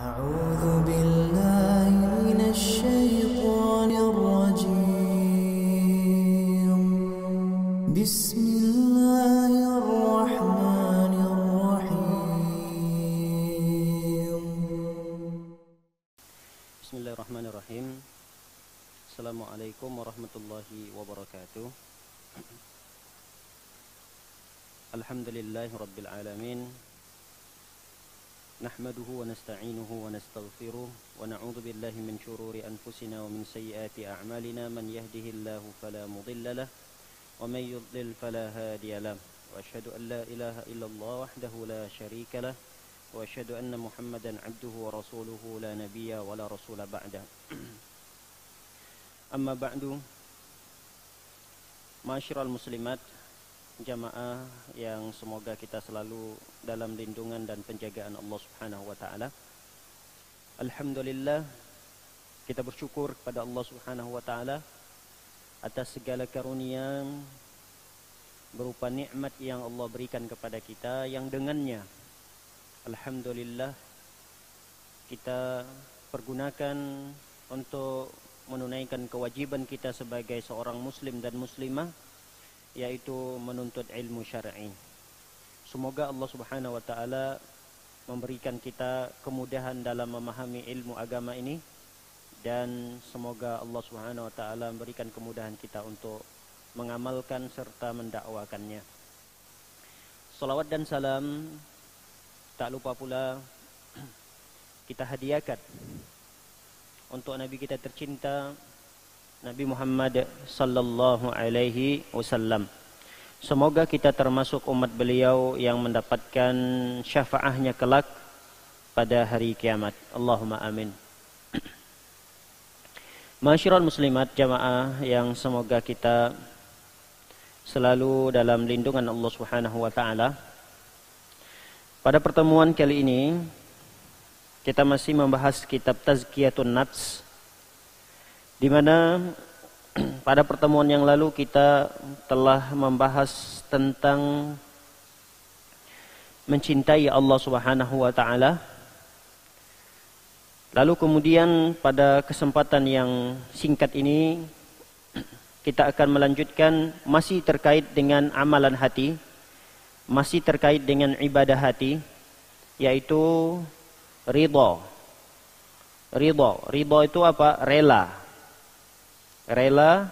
أعوذ بالله من الشيطان الرجيم بسم الله الرحمن الرحيم بسم الله الرحمن الرحيم. Assalamualaikum warahmatullahi wabarakatuh. Alhamdulillahi rabbil alamin. Nahmaduhu wa nasta'inuhu wa nastaghfiruh wa na'udzu billahi min shururi anfusina wa min sayyiati a'malina. Man yahdihillahu fala mudilla lahu wa man yudlil fala hadiya lahu. Wa asyhadu an la ilaha illallah wahdahu la syarika lahu wa asyhadu anna Muhammadan 'abduhu wa rasuluhu la nabiyya wa la rasula ba'da. Amma ba'du, ma'asyiral muslimat, jamaah yang semoga kita selalu dalam lindungan dan penjagaan Allah Subhanahu wa taala. Alhamdulillah, kita bersyukur kepada Allah Subhanahu wa taala atas segala karunia berupa nikmat yang Allah berikan kepada kita, yang dengannya alhamdulillah kita pergunakan untuk menunaikan kewajiban kita sebagai seorang muslim dan muslimah, yaitu menuntut ilmu syar'i. Semoga Allah Subhanahu wa taala memberikan kita kemudahan dalam memahami ilmu agama ini, dan semoga Allah Subhanahu wa taala memberikan kemudahan kita untuk mengamalkan serta mendakwakannya. Salawat dan salam tak lupa pula kita hadiahkan untuk Nabi kita tercinta, Nabi Muhammad sallallahu alaihi wasallam. Semoga kita termasuk umat beliau yang mendapatkan syafaatnya kelak pada hari kiamat. Allahumma amin. Ma'asyiral muslimat, jamaah yang semoga kita selalu dalam lindungan Allah Subhanahu wa taala. Pada pertemuan kali ini kita masih membahas kitab Tazkiyatun Nafs, di mana pada pertemuan yang lalu kita telah membahas tentang mencintai Allah Subhanahu wa taala. Lalu kemudian pada kesempatan yang singkat ini kita akan melanjutkan masih terkait dengan amalan hati, masih terkait dengan ibadah hati, yaitu ridha. Ridha itu apa? Rela. Rela,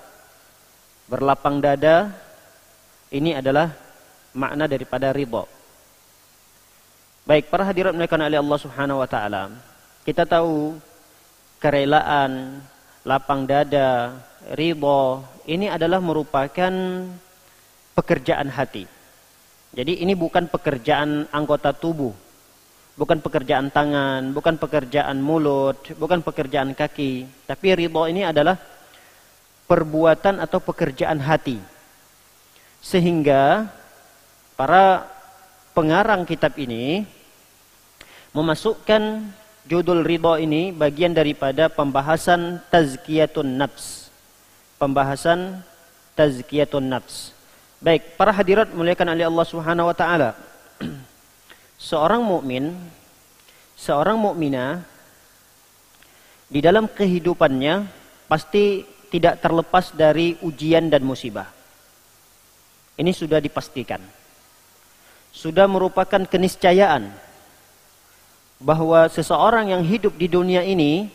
berlapang dada. Ini adalah makna daripada ridha. Baik, para hadirat dimuliakan oleh Allah Subhanahu wa taala. Kita tahu kerelaan, lapang dada, ridha ini adalah merupakan pekerjaan hati. Jadi ini bukan pekerjaan anggota tubuh, bukan pekerjaan tangan, bukan pekerjaan mulut, bukan pekerjaan kaki, tapi ridha ini adalah perbuatan atau pekerjaan hati. Sehingga para pengarang kitab ini memasukkan judul ridha ini bagian daripada pembahasan Tazkiyatun Nafs. Pembahasan Tazkiyatun Nafs. Baik, para hadirat muliakan oleh Allah Subhanahu wa taala. Seorang mukmin, seorang mukminah di dalam kehidupannya pasti tidak terlepas dari ujian dan musibah. Ini sudah dipastikan. Sudah merupakan keniscayaan bahwa seseorang yang hidup di dunia ini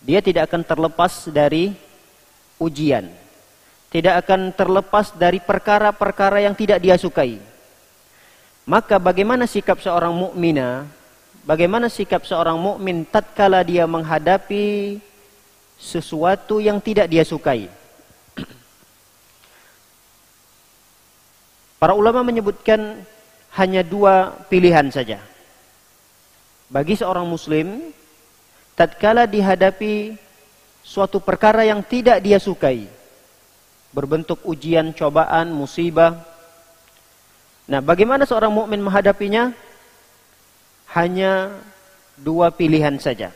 dia tidak akan terlepas dari ujian. Tidak akan terlepas dari perkara-perkara yang tidak dia sukai. Maka bagaimana sikap seorang mukminah? Bagaimana sikap seorang mukmin tatkala dia menghadapi sesuatu yang tidak dia sukai? Para ulama menyebutkan hanya dua pilihan saja bagi seorang muslim tatkala dihadapi suatu perkara yang tidak dia sukai, berbentuk ujian, cobaan, musibah. Nah, bagaimana seorang mukmin menghadapinya? Hanya dua pilihan saja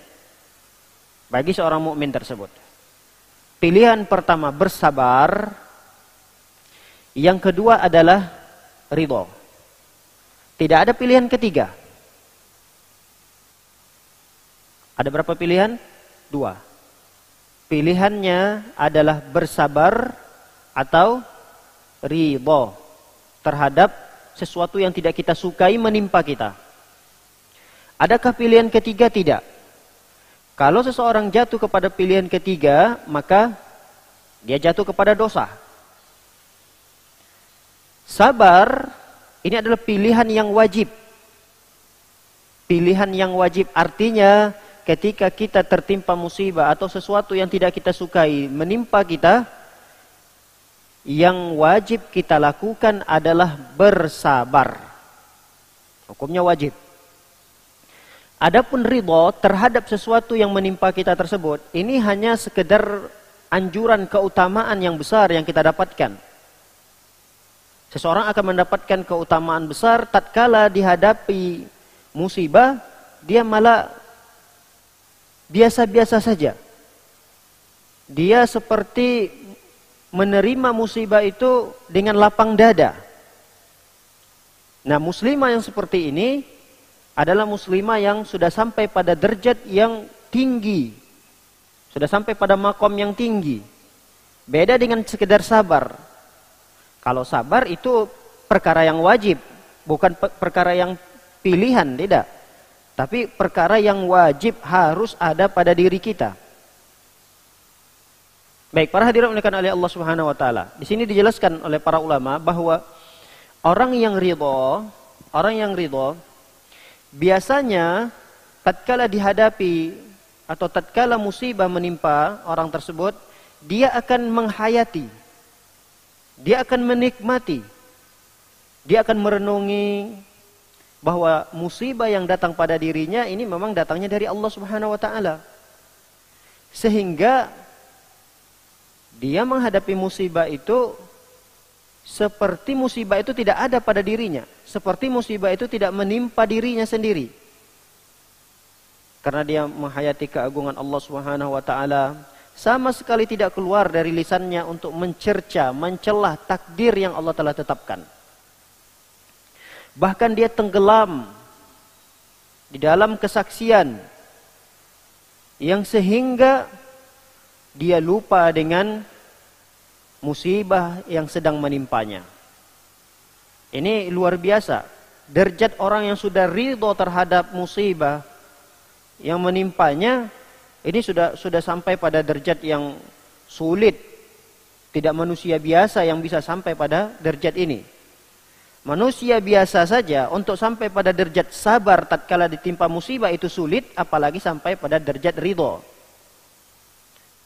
bagi seorang mukmin tersebut. Pilihan pertama bersabar, yang kedua adalah ridha. Tidak ada pilihan ketiga. Ada berapa pilihan? 2. Pilihannya adalah bersabar atau ridha terhadap sesuatu yang tidak kita sukai menimpa kita. Adakah pilihan ketiga? Tidak. Kalau seseorang jatuh kepada pilihan ketiga, maka dia jatuh kepada dosa. Sabar ini adalah pilihan yang wajib. Pilihan yang wajib artinya ketika kita tertimpa musibah atau sesuatu yang tidak kita sukai menimpa kita, yang wajib kita lakukan adalah bersabar. Hukumnya wajib. Adapun ridha terhadap sesuatu yang menimpa kita tersebut, ini hanya sekedar anjuran keutamaan yang besar yang kita dapatkan. Seseorang akan mendapatkan keutamaan besar tatkala dihadapi musibah, dia malah biasa-biasa saja. Dia seperti menerima musibah itu dengan lapang dada. Nah, muslimah yang seperti ini adalah muslimah yang sudah sampai pada derajat yang tinggi. Sudah sampai pada makom yang tinggi. Beda dengan sekedar sabar. Kalau sabar itu perkara yang wajib, bukan perkara yang pilihan, tidak. Tapi perkara yang wajib harus ada pada diri kita. Baik, para hadirin dimuliakan oleh Allah Subhanahu wa taala. Di sini dijelaskan oleh para ulama bahwa orang yang ridha biasanya tatkala dihadapi atau tatkala musibah menimpa orang tersebut, dia akan menghayati. Dia akan menikmati. Dia akan merenungi bahwa musibah yang datang pada dirinya ini memang datangnya dari Allah Subhanahu wa taala. Sehingga dia menghadapi musibah itu seperti musibah itu tidak ada pada dirinya, seperti musibah itu tidak menimpa dirinya sendiri. Karena dia menghayati keagungan Allah Subhanahu wa taala, sama sekali tidak keluar dari lisannya untuk mencerca, mencelah takdir yang Allah telah tetapkan. Bahkan dia tenggelam di dalam kesaksian yang sehingga dia lupa dengan musibah yang sedang menimpanya. Ini luar biasa. Derajat orang yang sudah ridho terhadap musibah yang menimpanya, ini sudah sampai pada derajat yang sulit. Tidak manusia biasa yang bisa sampai pada derajat ini. Manusia biasa saja untuk sampai pada derajat sabar tatkala ditimpa musibah itu sulit, apalagi sampai pada derajat ridho.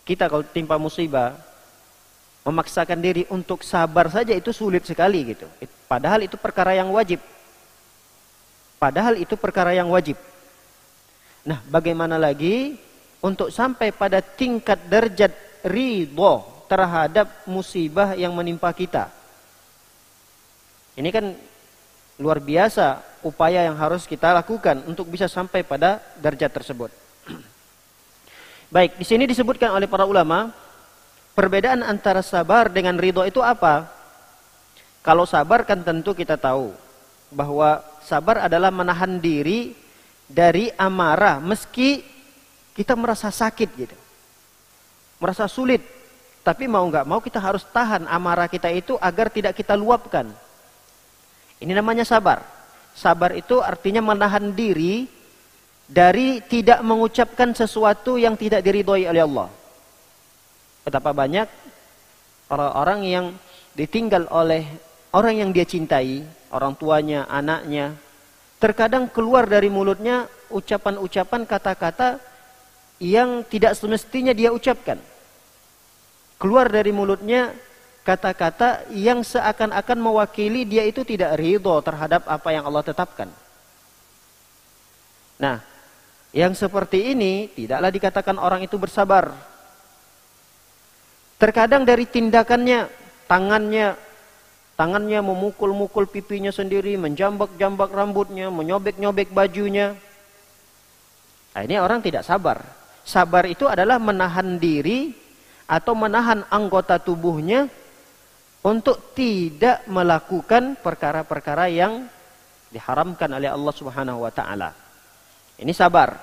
Kita kalau timpa musibah, memaksakan diri untuk sabar saja itu sulit sekali gitu. Padahal itu perkara yang wajib. Nah, bagaimana lagi untuk sampai pada tingkat derajat ridho terhadap musibah yang menimpa kita? Ini kan luar biasa upaya yang harus kita lakukan untuk bisa sampai pada derajat tersebut. Baik, di sini disebutkan oleh para ulama, perbedaan antara sabar dengan ridho itu apa? Kalau sabar kan tentu kita tahu bahwa sabar adalah menahan diri dari amarah meski kita merasa sakit gitu. Merasa sulit, tapi mau nggak mau kita harus tahan amarah kita itu agar tidak kita luapkan. Ini namanya sabar. Sabar itu artinya menahan diri dari tidak mengucapkan sesuatu yang tidak diridhoi oleh Allah. Betapa banyak orang-orang yang ditinggal oleh orang yang dia cintai, orang tuanya, anaknya. Terkadang keluar dari mulutnya ucapan-ucapan, kata-kata yang tidak semestinya dia ucapkan. Keluar dari mulutnya kata-kata yang seakan-akan mewakili dia itu tidak ridho terhadap apa yang Allah tetapkan. Nah, yang seperti ini tidaklah dikatakan orang itu bersabar. Terkadang dari tindakannya, tangannya memukul-mukul pipinya sendiri, menjambak-jambak rambutnya, menyobek-nyobek bajunya. Nah, ini orang tidak sabar. Sabar itu adalah menahan diri atau menahan anggota tubuhnya untuk tidak melakukan perkara-perkara yang diharamkan oleh Allah Subhanahu wa taala. Ini sabar.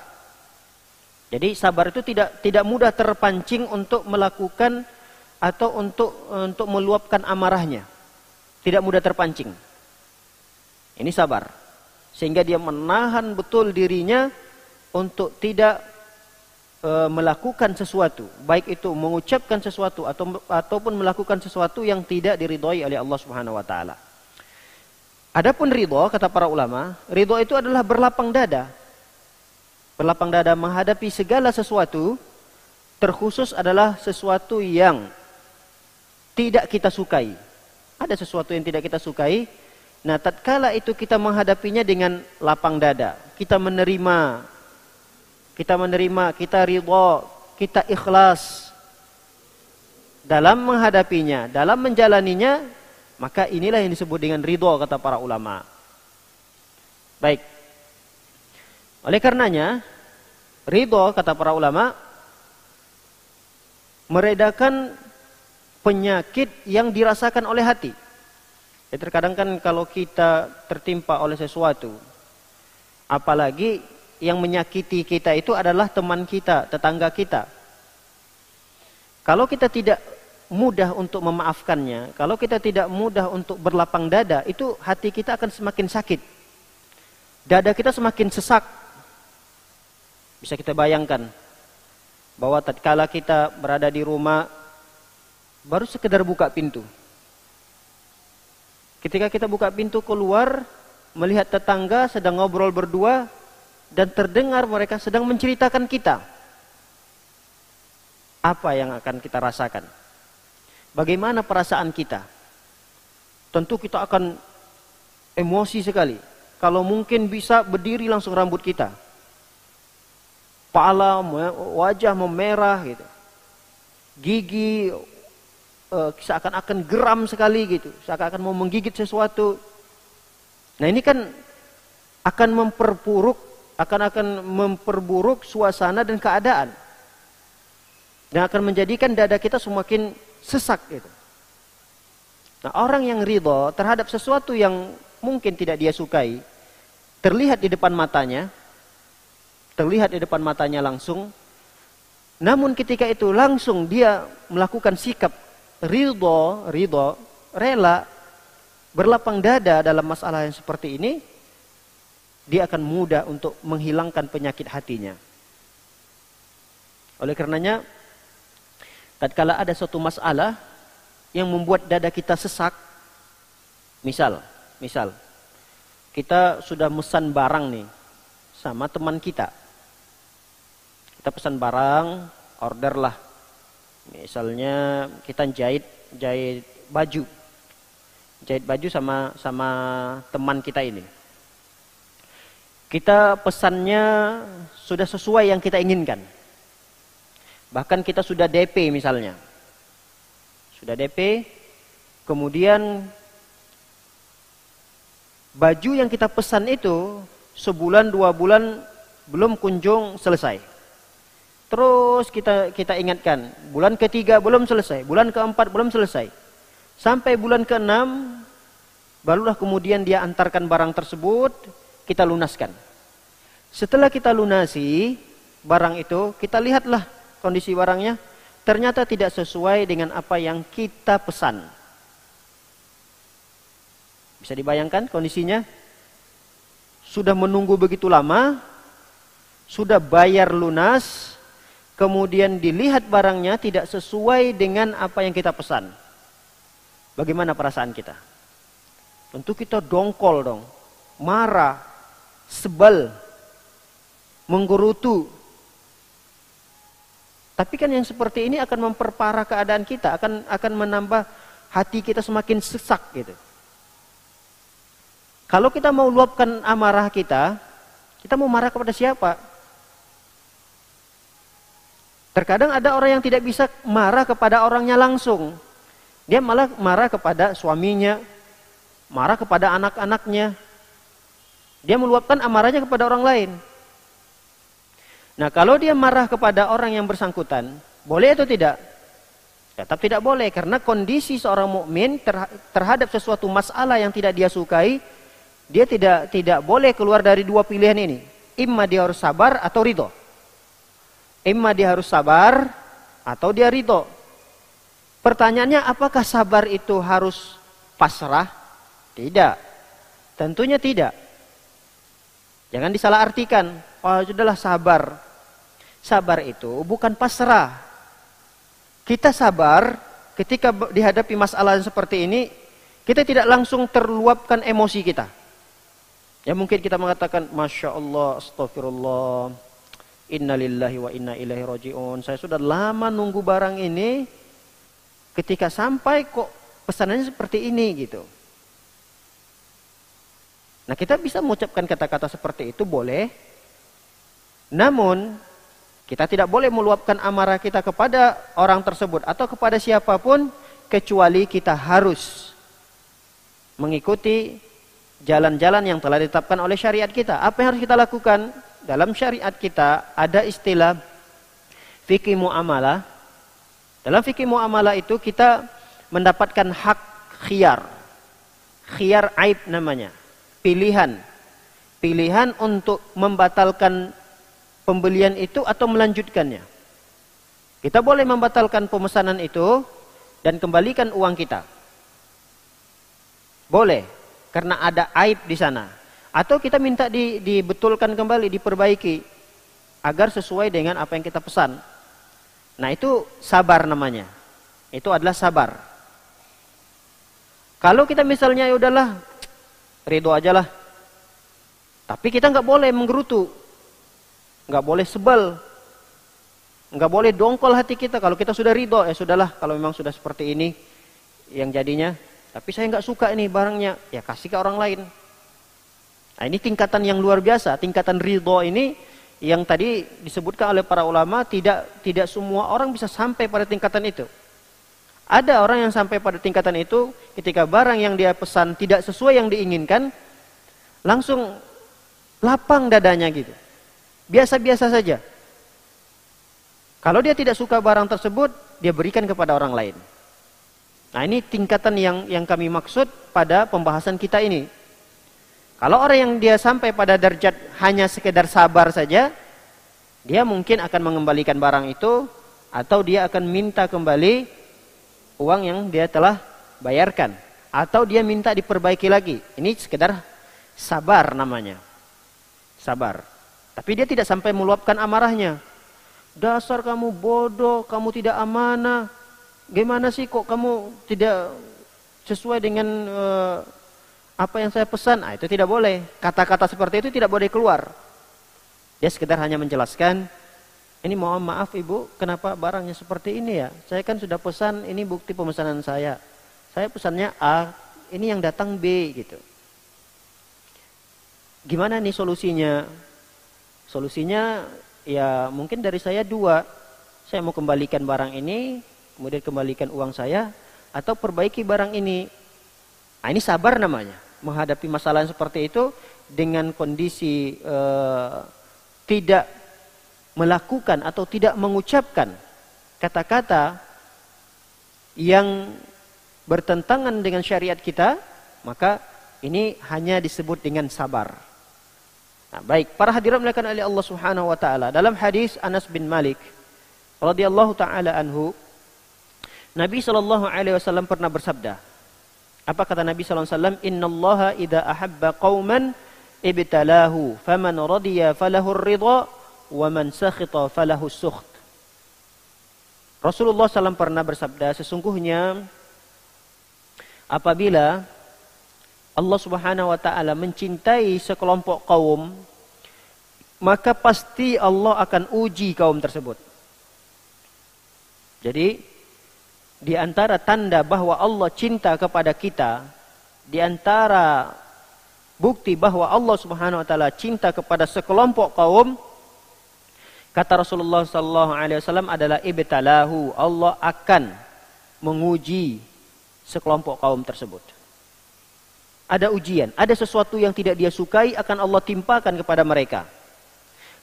Jadi sabar itu tidak mudah terpancing untuk melakukan atau untuk meluapkan amarahnya. Tidak mudah terpancing. Ini sabar. Sehingga dia menahan betul dirinya untuk tidak melakukan sesuatu, baik itu mengucapkan sesuatu ataupun melakukan sesuatu yang tidak diridhoi oleh Allah Subhanahu wa taala. Adapun ridho, kata para ulama, ridho itu adalah berlapang dada. Berlapang dada menghadapi segala sesuatu, terkhusus adalah sesuatu yang tidak kita sukai. Ada sesuatu yang tidak kita sukai. Nah, tatkala itu kita menghadapinya dengan lapang dada, kita menerima, kita ridho, kita ikhlas dalam menghadapinya, dalam menjalaninya, maka inilah yang disebut dengan ridho, kata para ulama. Baik. Oleh karenanya, ridho, kata para ulama, meredakan penyakit yang dirasakan oleh hati. Ya, terkadang kan kalau kita tertimpa oleh sesuatu, apalagi yang menyakiti kita itu adalah teman kita, tetangga kita. Kalau kita tidak mudah untuk memaafkannya, kalau kita tidak mudah untuk berlapang dada, itu hati kita akan semakin sakit. Dada kita semakin sesak. Bisa kita bayangkan bahwa tatkala kita berada di rumah, baru sekedar buka pintu. Ketika kita buka pintu keluar, melihat tetangga sedang ngobrol berdua, dan terdengar mereka sedang menceritakan kita. Apa yang akan kita rasakan? Bagaimana perasaan kita? Tentu kita akan emosi sekali. Kalau mungkin bisa berdiri langsung rambut kita. Kepala, wajah memerah gitu. Gigi seakan-akan geram sekali gitu. Seakan-akan mau menggigit sesuatu. Nah, ini kan akan memperburuk suasana dan keadaan, dan akan menjadikan dada kita semakin sesak gitu. Nah, orang yang ridho terhadap sesuatu yang mungkin tidak dia sukai, terlihat di depan matanya langsung, namun ketika itu langsung dia melakukan sikap ridho, rela, berlapang dada dalam masalah yang seperti ini, dia akan mudah untuk menghilangkan penyakit hatinya. Oleh karenanya, tatkala ada suatu masalah yang membuat dada kita sesak, misal kita sudah pesan barang nih sama teman kita. Kita pesan barang, order lah. Misalnya kita jahit baju. Jahit baju sama teman kita ini. Kita pesannya sudah sesuai yang kita inginkan. Bahkan kita sudah DP misalnya. Sudah DP, kemudian baju yang kita pesan itu sebulan 2 bulan belum kunjung selesai. Terus kita ingatkan, bulan ke-3 belum selesai, bulan ke-4 belum selesai. Sampai bulan ke-6 barulah kemudian dia antarkan barang tersebut, kita lunaskan. Setelah kita lunasi barang itu, kita lihatlah kondisi barangnya, ternyata tidak sesuai dengan apa yang kita pesan. Bisa dibayangkan kondisinya? Sudah menunggu begitu lama, sudah bayar lunas, kemudian dilihat barangnya tidak sesuai dengan apa yang kita pesan. Bagaimana perasaan kita? Tentu kita dongkol dong, marah, sebel, menggerutu. Tapi kan yang seperti ini akan memperparah keadaan kita, akan menambah hati kita semakin sesak gitu. Kalau kita mau luapkan amarah kita mau marah kepada siapa? Terkadang ada orang yang tidak bisa marah kepada orangnya langsung. Dia malah marah kepada suaminya, marah kepada anak-anaknya. Dia meluapkan amarahnya kepada orang lain. Nah, kalau dia marah kepada orang yang bersangkutan, boleh atau tidak? Tetap tidak boleh, karena kondisi seorang mukmin terhadap sesuatu masalah yang tidak dia sukai, dia tidak boleh keluar dari dua pilihan ini. Imma dia harus sabar atau ridho. Imma dia harus sabar atau dia ridho. Pertanyaannya, apakah sabar itu harus pasrah? Tidak. Tentunya tidak. Jangan disalahartikan. Oh, sudahlah sabar. Sabar itu bukan pasrah. Kita sabar ketika dihadapi masalah seperti ini, kita tidak langsung terluapkan emosi kita. Ya mungkin kita mengatakan, Masya Allah, astagfirullah, innalillahi wa inna ilaihi raji'un. Saya sudah lama nunggu barang ini, ketika sampai kok pesanannya seperti ini gitu. Nah, kita bisa mengucapkan kata-kata seperti itu boleh. Namun kita tidak boleh meluapkan amarah kita kepada orang tersebut atau kepada siapapun, kecuali kita harus mengikuti jalan-jalan yang telah ditetapkan oleh syariat kita. Apa yang harus kita lakukan? Dalam syariat kita ada istilah fikih muamalah. Dalam fikih muamalah itu kita mendapatkan hak khiyar. Khiyar aib namanya. Pilihan. Pilihan untuk membatalkan pembelian itu atau melanjutkannya. Kita boleh membatalkan pemesanan itu dan kembalikan uang kita. Boleh, karena ada aib di sana. Atau kita minta dibetulkan kembali, diperbaiki agar sesuai dengan apa yang kita pesan. Nah, itu sabar namanya. Itu adalah sabar. Kalau kita misalnya ya udahlah, ridho ajalah. Tapi kita nggak boleh menggerutu. Nggak boleh sebel, nggak boleh dongkol hati kita. Kalau kita sudah ridho, ya sudahlah. Kalau memang sudah seperti ini yang jadinya, tapi saya nggak suka ini barangnya, ya kasih ke orang lain. Nah, ini tingkatan yang luar biasa. Tingkatan ridho ini yang tadi disebutkan oleh para ulama, tidak semua orang bisa sampai pada tingkatan itu. Ada orang yang sampai pada tingkatan itu, ketika barang yang dia pesan tidak sesuai yang diinginkan, langsung lapang dadanya gitu. Biasa-biasa saja. Kalau dia tidak suka barang tersebut, dia berikan kepada orang lain. Nah, ini tingkatan yang kami maksud pada pembahasan kita ini. Kalau orang yang dia sampai pada derajat hanya sekedar sabar saja, dia mungkin akan mengembalikan barang itu, atau dia akan minta kembali uang yang dia telah bayarkan, atau dia minta diperbaiki lagi. Ini sekedar sabar namanya. Sabar. Tapi dia tidak sampai meluapkan amarahnya. Dasar kamu bodoh, kamu tidak amanah. Gimana sih kok kamu tidak sesuai dengan apa yang saya pesan? Nah, itu tidak boleh. Kata-kata seperti itu tidak boleh keluar. Dia sekedar hanya menjelaskan, ini mohon maaf ibu, kenapa barangnya seperti ini ya? Saya kan sudah pesan, ini bukti pemesanan saya. Saya pesannya A, ini yang datang B gitu. Gimana nih solusinya? Solusinya ya mungkin dari saya dua. Saya mau kembalikan barang ini, kemudian kembalikan uang saya, atau perbaiki barang ini. Nah, ini sabar namanya. Menghadapi masalah seperti itu dengan kondisi tidak melakukan atau tidak mengucapkan kata-kata yang bertentangan dengan syariat kita, maka ini hanya disebut dengan sabar. Nah, baik, para hadirin dimuliakan oleh Allah Subhanahu wa taala. Dalam hadis Anas bin Malik radhiyallahu taala anhu, Nabi sallallahu alaihi wasallam pernah bersabda. Apa kata Nabi sallallahu alaihi wasallam? Innallaha idza ahabba qauman ibtalahu, faman radiya falahu ar-ridha wa man sakhita falahu as-sukht. Rasulullah SAW pernah bersabda, sesungguhnya apabila Allah Subhanahu wa taala mencintai sekelompok kaum, maka pasti Allah akan uji kaum tersebut. Jadi di antara tanda bahwa Allah cinta kepada kita, di antara bukti bahwa Allah Subhanahu wa taala cinta kepada sekelompok kaum, kata Rasulullah sallallahu alaihi wasallam adalah ibtalahu, Allah akan menguji sekelompok kaum tersebut. Ada ujian, ada sesuatu yang tidak dia sukai akan Allah timpakan kepada mereka.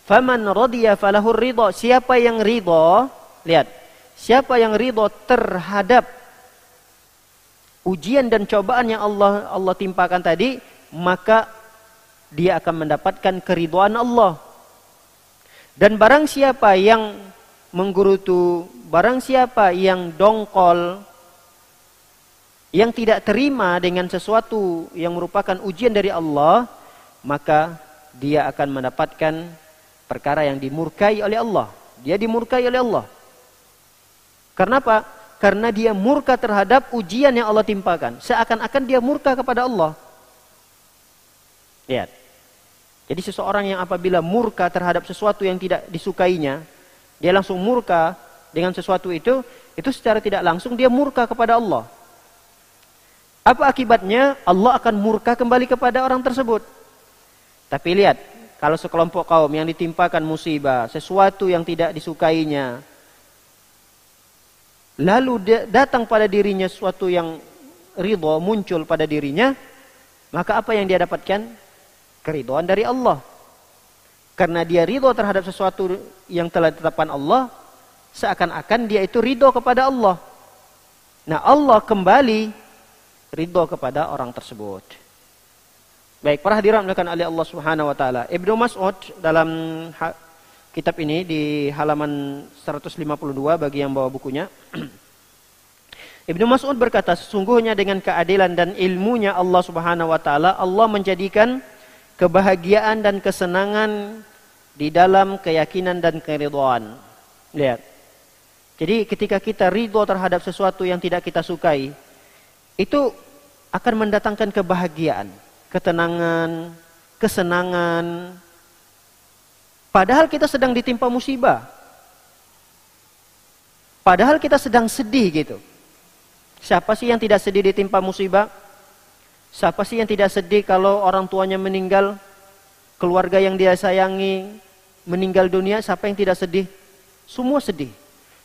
Faman radiya falahur ridha, siapa yang ridha, lihat, siapa yang ridha terhadap ujian dan cobaan yang Allah timpakan tadi, maka dia akan mendapatkan keridhaan Allah. Dan barang siapa yang menggerutu, barang siapa yang dongkol, yang tidak terima dengan sesuatu yang merupakan ujian dari Allah, maka dia akan mendapatkan perkara yang dimurkai oleh Allah. Dia dimurkai oleh Allah. Karena apa? Karena dia murka terhadap ujian yang Allah timpakan. Seakan-akan dia murka kepada Allah. Lihat. Jadi seseorang yang apabila murka terhadap sesuatu yang tidak disukainya, dia langsung murka dengan sesuatu itu secara tidak langsung dia murka kepada Allah. Apa akibatnya? Allah akan murka kembali kepada orang tersebut. Tapi lihat, kalau sekelompok kaum yang ditimpakan musibah, sesuatu yang tidak disukainya, lalu datang pada dirinya sesuatu yang ridho muncul pada dirinya, maka apa yang dia dapatkan? Keridhaan dari Allah. Karena dia ridho terhadap sesuatu yang telah ditetapkan Allah, seakan-akan dia itu ridho kepada Allah. Nah, Allah kembali ridho kepada orang tersebut. Baik, para hadirin dimuliakan oleh Allah Subhanahu wa taala. Ibnu Mas'ud dalam kitab ini di halaman 152 bagi yang bawa bukunya. Ibnu Mas'ud berkata, sesungguhnya dengan keadilan dan ilmunya Allah Subhanahu wa taala, Allah menjadikan kebahagiaan dan kesenangan di dalam keyakinan dan keridhaan. Lihat. Jadi ketika kita ridho terhadap sesuatu yang tidak kita sukai, itu akan mendatangkan kebahagiaan, ketenangan, kesenangan. Padahal kita sedang ditimpa musibah. Padahal kita sedang sedih gitu. Siapa sih yang tidak sedih ditimpa musibah? Siapa sih yang tidak sedih kalau orang tuanya meninggal, keluarga yang dia sayangi meninggal dunia? Siapa yang tidak sedih? Semua sedih.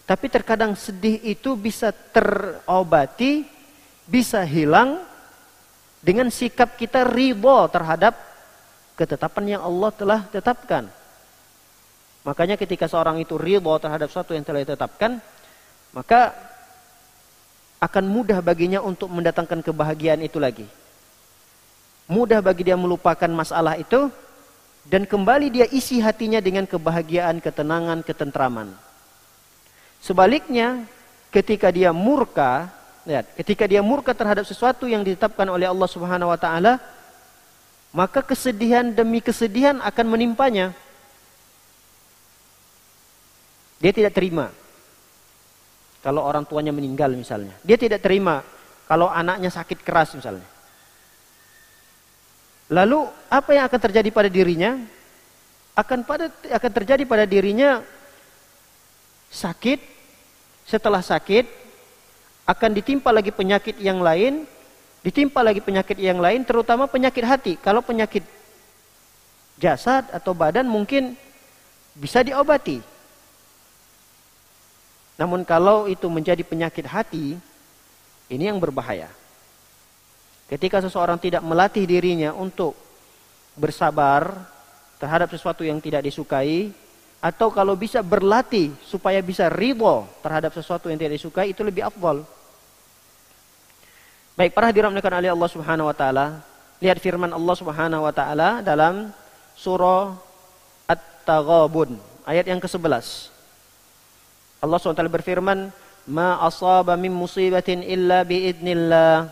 Tapi terkadang sedih itu bisa terobati, bisa hilang dengan sikap kita ridho terhadap ketetapan yang Allah telah tetapkan. Makanya ketika seorang itu ridho terhadap sesuatu yang telah ditetapkan, maka akan mudah baginya untuk mendatangkan kebahagiaan itu lagi. Mudah bagi dia melupakan masalah itu dan kembali dia isi hatinya dengan kebahagiaan, ketenangan, ketentraman. Sebaliknya, ketika dia murka, lihat, ketika dia murka terhadap sesuatu yang ditetapkan oleh Allah Subhanahu wa taala, maka kesedihan demi kesedihan akan menimpanya. Dia tidak terima kalau orang tuanya meninggal misalnya. Dia tidak terima kalau anaknya sakit keras misalnya. Lalu apa yang akan terjadi pada dirinya? Akan terjadi pada dirinya sakit. Setelah sakit akan ditimpa lagi penyakit yang lain, terutama penyakit hati. Kalau penyakit jasad atau badan mungkin bisa diobati. Namun kalau itu menjadi penyakit hati, ini yang berbahaya. Ketika seseorang tidak melatih dirinya untuk bersabar terhadap sesuatu yang tidak disukai, atau kalau bisa berlatih supaya bisa ridho terhadap sesuatu yang tidak disukai, itu lebih afdal. Baik, para hadirin dimuliakan oleh Allah Subhanahu wa taala, lihat firman Allah Subhanahu wa taala dalam surah At-Taghabun ayat yang ke-11. Allah SWT berfirman, "Ma asaba min musibatin illa biidznillah.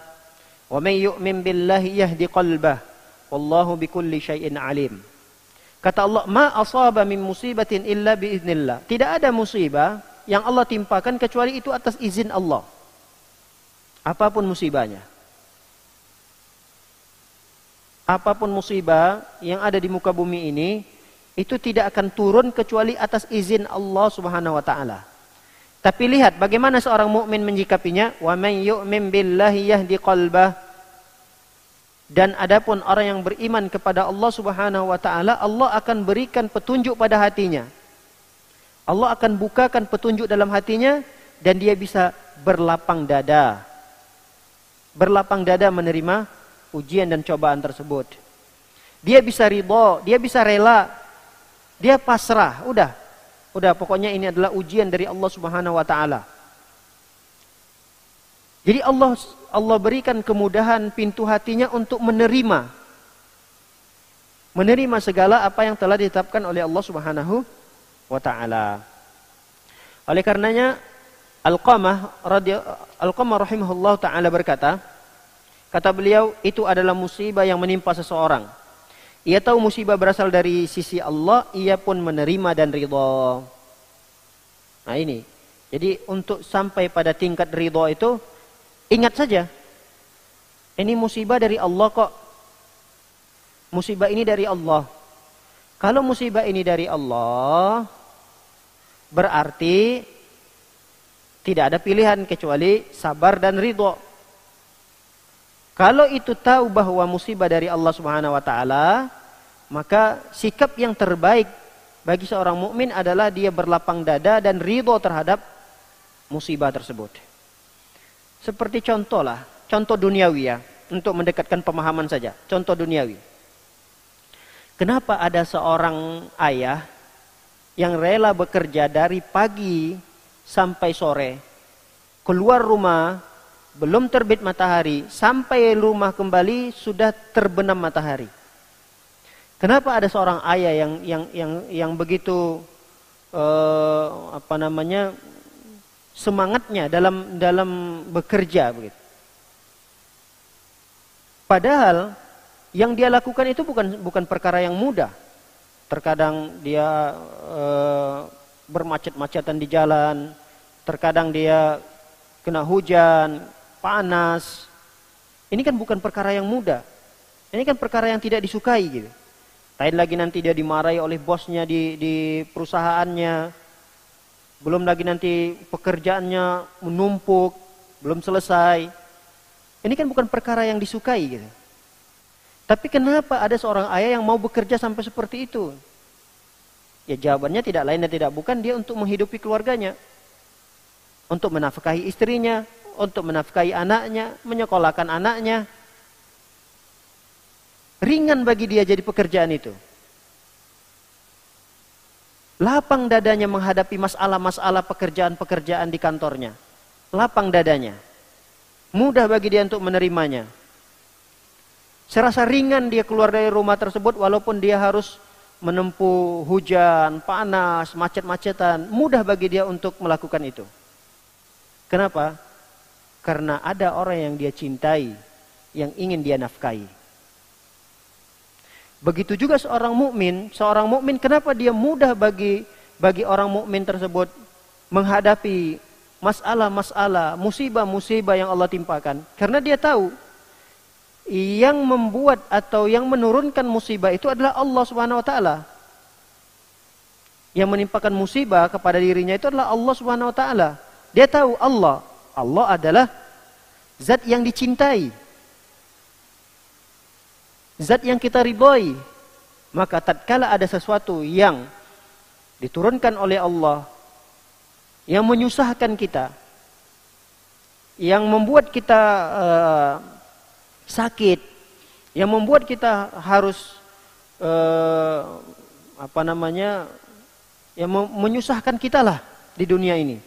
Wa may yu'min billahi yahdi qalbah. Wallahu bikulli syai'in alim." Kata Allah, "Ma asaba min musibatin illa biidznillah." Tidak ada musibah yang Allah timpakan kecuali itu atas izin Allah. Apapun musibahnya. Apapun musibah yang ada di muka bumi ini, itu tidak akan turun kecuali atas izin Allah Subhanahu wa taala. Tapi lihat bagaimana seorang mukmin menyikapinya. Wa may yu'min billahi yahdi qalbah. Dan adapun orang yang beriman kepada Allah Subhanahu wa taala, Allah akan berikan petunjuk pada hatinya. Allah akan bukakan petunjuk dalam hatinya dan dia bisa berlapang dada. Berlapang dada menerima ujian dan cobaan tersebut. Dia bisa ridho, dia bisa rela. Dia pasrah, udah pokoknya ini adalah ujian dari Allah Subhanahu wa taala. Jadi Allah berikan kemudahan pintu hatinya untuk menerima segala apa yang telah ditetapkan oleh Allah Subhanahu wa taala. Oleh karenanya Alqamah rahimahullah ta'ala berkata, kata beliau, itu adalah musibah yang menimpa seseorang. Ia tahu musibah berasal dari sisi Allah, ia pun menerima dan ridha. Nah ini, jadi untuk sampai pada tingkat ridha itu, ingat saja, ini musibah dari Allah kok. Musibah ini dari Allah. Kalau musibah ini dari Allah, berarti tidak ada pilihan kecuali sabar dan ridho. Kalau itu tahu bahwa musibah dari Allah Subhanahu wa taala, maka sikap yang terbaik bagi seorang mukmin adalah dia berlapang dada dan ridho terhadap musibah tersebut. Seperti contoh duniawi ya, untuk mendekatkan pemahaman saja, contoh duniawi. Kenapa ada seorang ayah yang rela bekerja dari pagi sampai sore, keluar rumah belum terbit matahari, sampai rumah kembali sudah terbenam matahari? Kenapa ada seorang ayah yang begitu semangatnya dalam bekerja begitu? Padahal yang dia lakukan itu bukan perkara yang mudah. Terkadang dia bermacet-macetan di jalan, terkadang dia kena hujan, panas. Ini kan bukan perkara yang mudah. Ini kan perkara yang tidak disukai gitu. Lain lagi nanti dia dimarahi oleh bosnya di perusahaannya. Belum lagi nanti pekerjaannya menumpuk, belum selesai. Ini kan bukan perkara yang disukai gitu. Tapi kenapa ada seorang ayah yang mau bekerja sampai seperti itu? Ya jawabannya tidak lain dan tidak bukan, dia untuk menghidupi keluarganya. Untuk menafkahi istrinya, untuk menafkahi anaknya, menyekolahkan anaknya. Ringan bagi dia jadi pekerjaan itu. Lapang dadanya menghadapi masalah-masalah pekerjaan-pekerjaan di kantornya. Lapang dadanya. Mudah bagi dia untuk menerimanya. Serasa ringan dia keluar dari rumah tersebut walaupun dia harus menempuh hujan, panas, macet-macetan. Mudah bagi dia untuk melakukan itu. Kenapa? Karena ada orang yang dia cintai, yang ingin dia nafkahi. Begitu juga seorang mukmin kenapa dia mudah bagi orang mukmin tersebut menghadapi masalah-masalah, musibah-musibah yang Allah timpakan? Karena dia tahu yang membuat atau yang menurunkan musibah itu adalah Allah Subhanahu wa taala. Yang menimpakan musibah kepada dirinya itu adalah Allah Subhanahu wa taala. Dia tahu Allah adalah zat yang dicintai. Zat yang kita ridhoi. Maka tatkala ada sesuatu yang diturunkan oleh Allah yang menyusahkan kita, yang membuat kita sakit, yang membuat kita harus yang menyusahkan kita lah di dunia ini.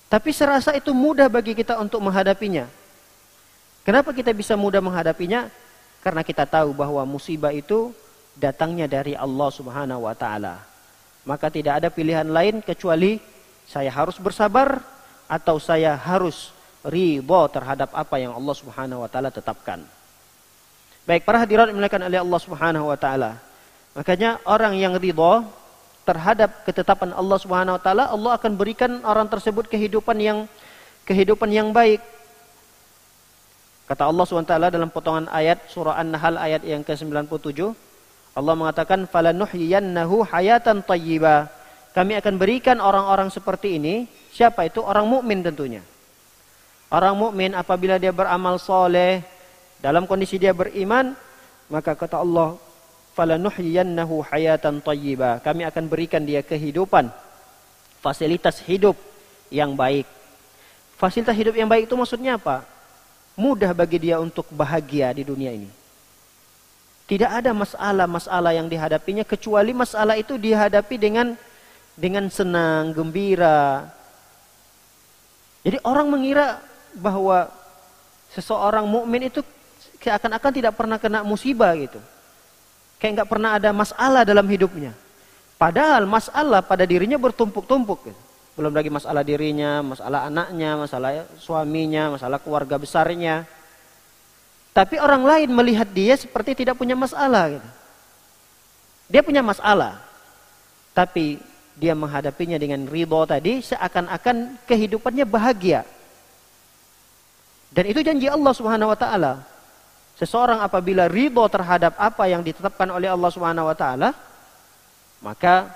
Tapi serasa itu mudah bagi kita untuk menghadapinya. Kenapa kita bisa mudah menghadapinya? Karena kita tahu bahwa musibah itu datangnya dari Allah Subhanahu wa taala. Maka tidak ada pilihan lain kecuali saya harus bersabar atau saya harus ridha terhadap apa yang Allah Subhanahu wa taala tetapkan. Baik, para hadirat dimuliakan oleh Allah Subhanahu wa taala. Makanya orang yang ridha terhadap ketetapan Allah Subhanahu wa taala, Allah akan berikan orang tersebut kehidupan yang baik. Kata Allah Subhanahu wa taala dalam potongan ayat surah An-Nahl ayat yang ke-97, Allah mengatakan falanuhyiyannahu hayatan thayyibah. Kami akan berikan orang-orang seperti ini, siapa itu? Orang mukmin tentunya. Orang mukmin apabila dia beramal soleh, dalam kondisi dia beriman, maka kata Allah, falanuhyiyannahu hayatan thayyibah. Kami akan berikan dia kehidupan, fasilitas hidup yang baik. Fasilitas hidup yang baik itu maksudnya apa? Mudah bagi dia untuk bahagia di dunia ini. Tidak ada masalah-masalah yang dihadapinya kecuali masalah itu dihadapi dengan senang, gembira. Jadi orang mengira bahwa seseorang mukmin itu seakan-akan tidak pernah kena musibah gitu. Kayak nggak pernah ada masalah dalam hidupnya. Padahal masalah pada dirinya bertumpuk-tumpuk gitu. belum lagi masalah dirinya, masalah anaknya, masalah suaminya, masalah keluarga besarnya. Tapi orang lain melihat dia seperti tidak punya masalah gitu. Dia punya masalah, tapi dia menghadapinya dengan ridho tadi, seakan-akan kehidupannya bahagia. Dan itu janji Allah Subhanahu wa taala. Seseorang apabila ridho terhadap apa yang ditetapkan oleh Allah Subhanahu wa taala, maka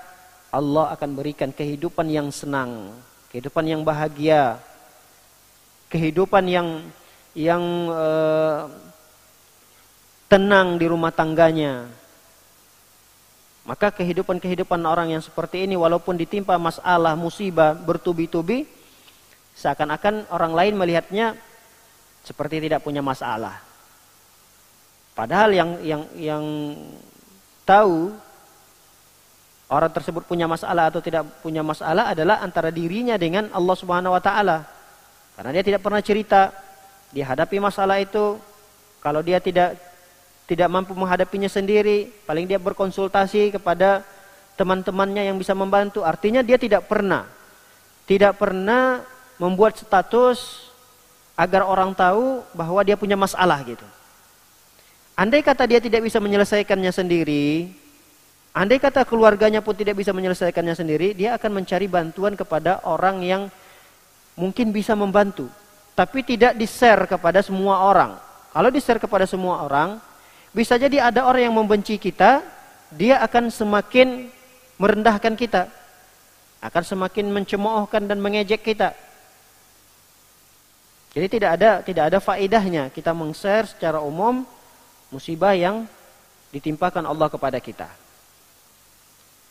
Allah akan berikan kehidupan yang senang, kehidupan yang bahagia, kehidupan yang tenang di rumah tangganya. Maka kehidupan orang yang seperti ini walaupun ditimpa masalah, musibah bertubi-tubi, seakan-akan orang lain melihatnya seperti tidak punya masalah. Padahal yang tahu orang tersebut punya masalah atau tidak punya masalah adalah antara dirinya dengan Allah Subhanahu wa taala. Karena dia tidak pernah cerita dia hadapi masalah itu. Kalau dia tidak mampu menghadapinya sendiri, paling dia berkonsultasi kepada teman-temannya yang bisa membantu. Artinya dia tidak pernah membuat status agar orang tahu bahwa dia punya masalah gitu. Andai kata dia tidak bisa menyelesaikannya sendiri, andai kata keluarganya pun tidak bisa menyelesaikannya sendiri, dia akan mencari bantuan kepada orang yang mungkin bisa membantu. Tapi tidak di-share kepada semua orang. Kalau di-share kepada semua orang, bisa jadi ada orang yang membenci kita, dia akan semakin merendahkan kita, akan semakin mencemoohkan dan mengejek kita. Jadi tidak ada faedahnya kita meng-share secara umum musibah yang ditimpakan Allah kepada kita.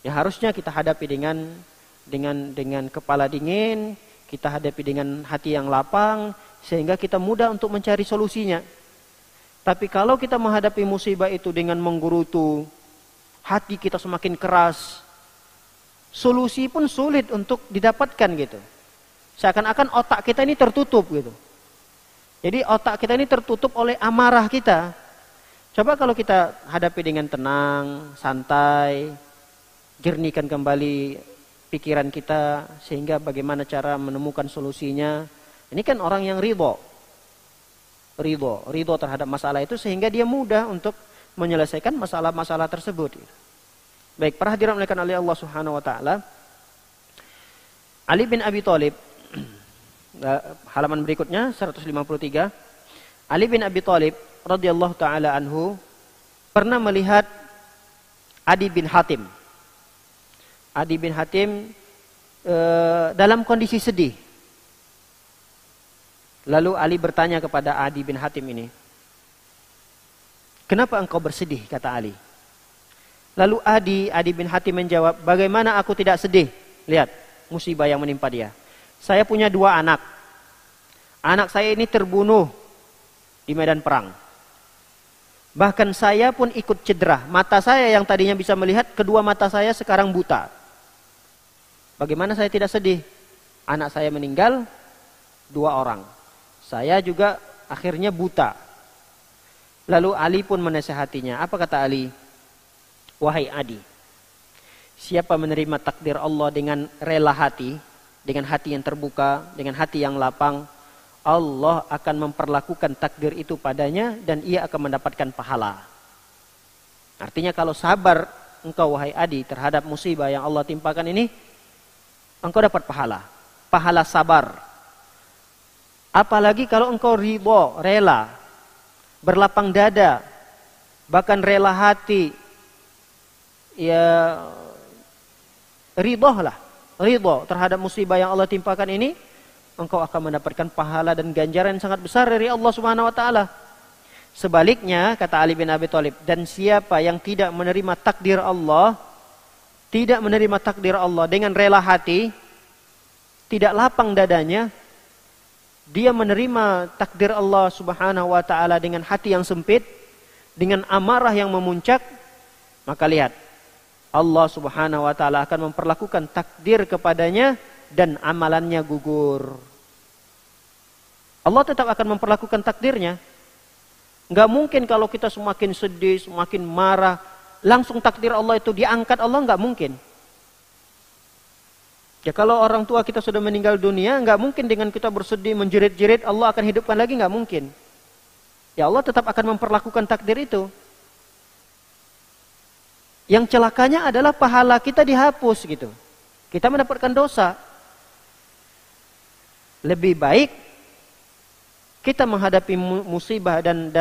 Ya harusnya kita hadapi dengan kepala dingin, kita hadapi dengan hati yang lapang, sehingga kita mudah untuk mencari solusinya. Tapi kalau kita menghadapi musibah itu dengan menggerutu, hati kita semakin keras, solusi pun sulit untuk didapatkan gitu. Seakan-akan otak kita ini tertutup gitu. Jadi otak kita ini tertutup oleh amarah kita. Coba kalau kita hadapi dengan tenang, santai, jernihkan kembali pikiran kita sehingga bagaimana cara menemukan solusinya. Ini kan orang yang ridho terhadap masalah itu sehingga dia mudah untuk menyelesaikan masalah-masalah tersebut. Baik, para hadirin oleh Allah Subhanahu wa taala. Ali bin Abi Thalib, halaman berikutnya 153. Ali bin Abi Thalib radhiyallahu taala anhu pernah melihat Adi bin Hatim. Adi bin Hatim dalam kondisi sedih. Lalu Ali bertanya kepada Adi bin Hatim ini, "Kenapa engkau bersedih?" kata Ali. Lalu Adi bin Hatim menjawab, "Bagaimana aku tidak sedih? Lihat musibah yang menimpa dia. Saya punya 2 anak. Anak saya ini terbunuh di medan perang. Bahkan saya pun ikut cedera. Mata saya yang tadinya bisa melihat, kedua mata saya sekarang buta. Bagaimana saya tidak sedih? Anak saya meninggal, 2 orang. Saya juga akhirnya buta." Lalu Ali pun menasihatinya. Apa kata Ali? "Wahai Adi, siapa menerima takdir Allah dengan rela hati, dengan hati yang terbuka, dengan hati yang lapang, Allah akan memperlakukan takdir itu padanya dan ia akan mendapatkan pahala." Artinya kalau sabar engkau wahai Adi terhadap musibah yang Allah timpakan ini, engkau dapat pahala. Pahala sabar. Apalagi kalau engkau ridho, rela, berlapang dada, bahkan rela hati, ya ridho terhadap musibah yang Allah timpakan ini, engkau akan mendapatkan pahala dan ganjaran yang sangat besar dari Allah Subhanahu wa taala. Sebaliknya, kata Ali bin Abi Thalib, dan siapa yang tidak menerima takdir Allah dengan rela hati, tidak lapang dadanya, dia menerima takdir Allah Subhanahu wa taala dengan hati yang sempit, dengan amarah yang memuncak, maka lihat, Allah Subhanahu wa taala akan memperlakukan takdir kepadanya dan amalannya gugur. Allah tetap akan memperlakukan takdirnya. Enggak mungkin kalau kita semakin sedih, semakin marah, langsung takdir Allah itu diangkat Allah, enggak mungkin. Ya kalau orang tua kita sudah meninggal dunia, nggak mungkin dengan kita bersedih, menjerit-jerit, Allah akan hidupkan lagi, nggak mungkin. Ya Allah tetap akan memperlakukan takdir itu. Yang celakanya adalah pahala kita dihapus gitu. Kita mendapatkan dosa. Lebih baik kita menghadapi musibah dan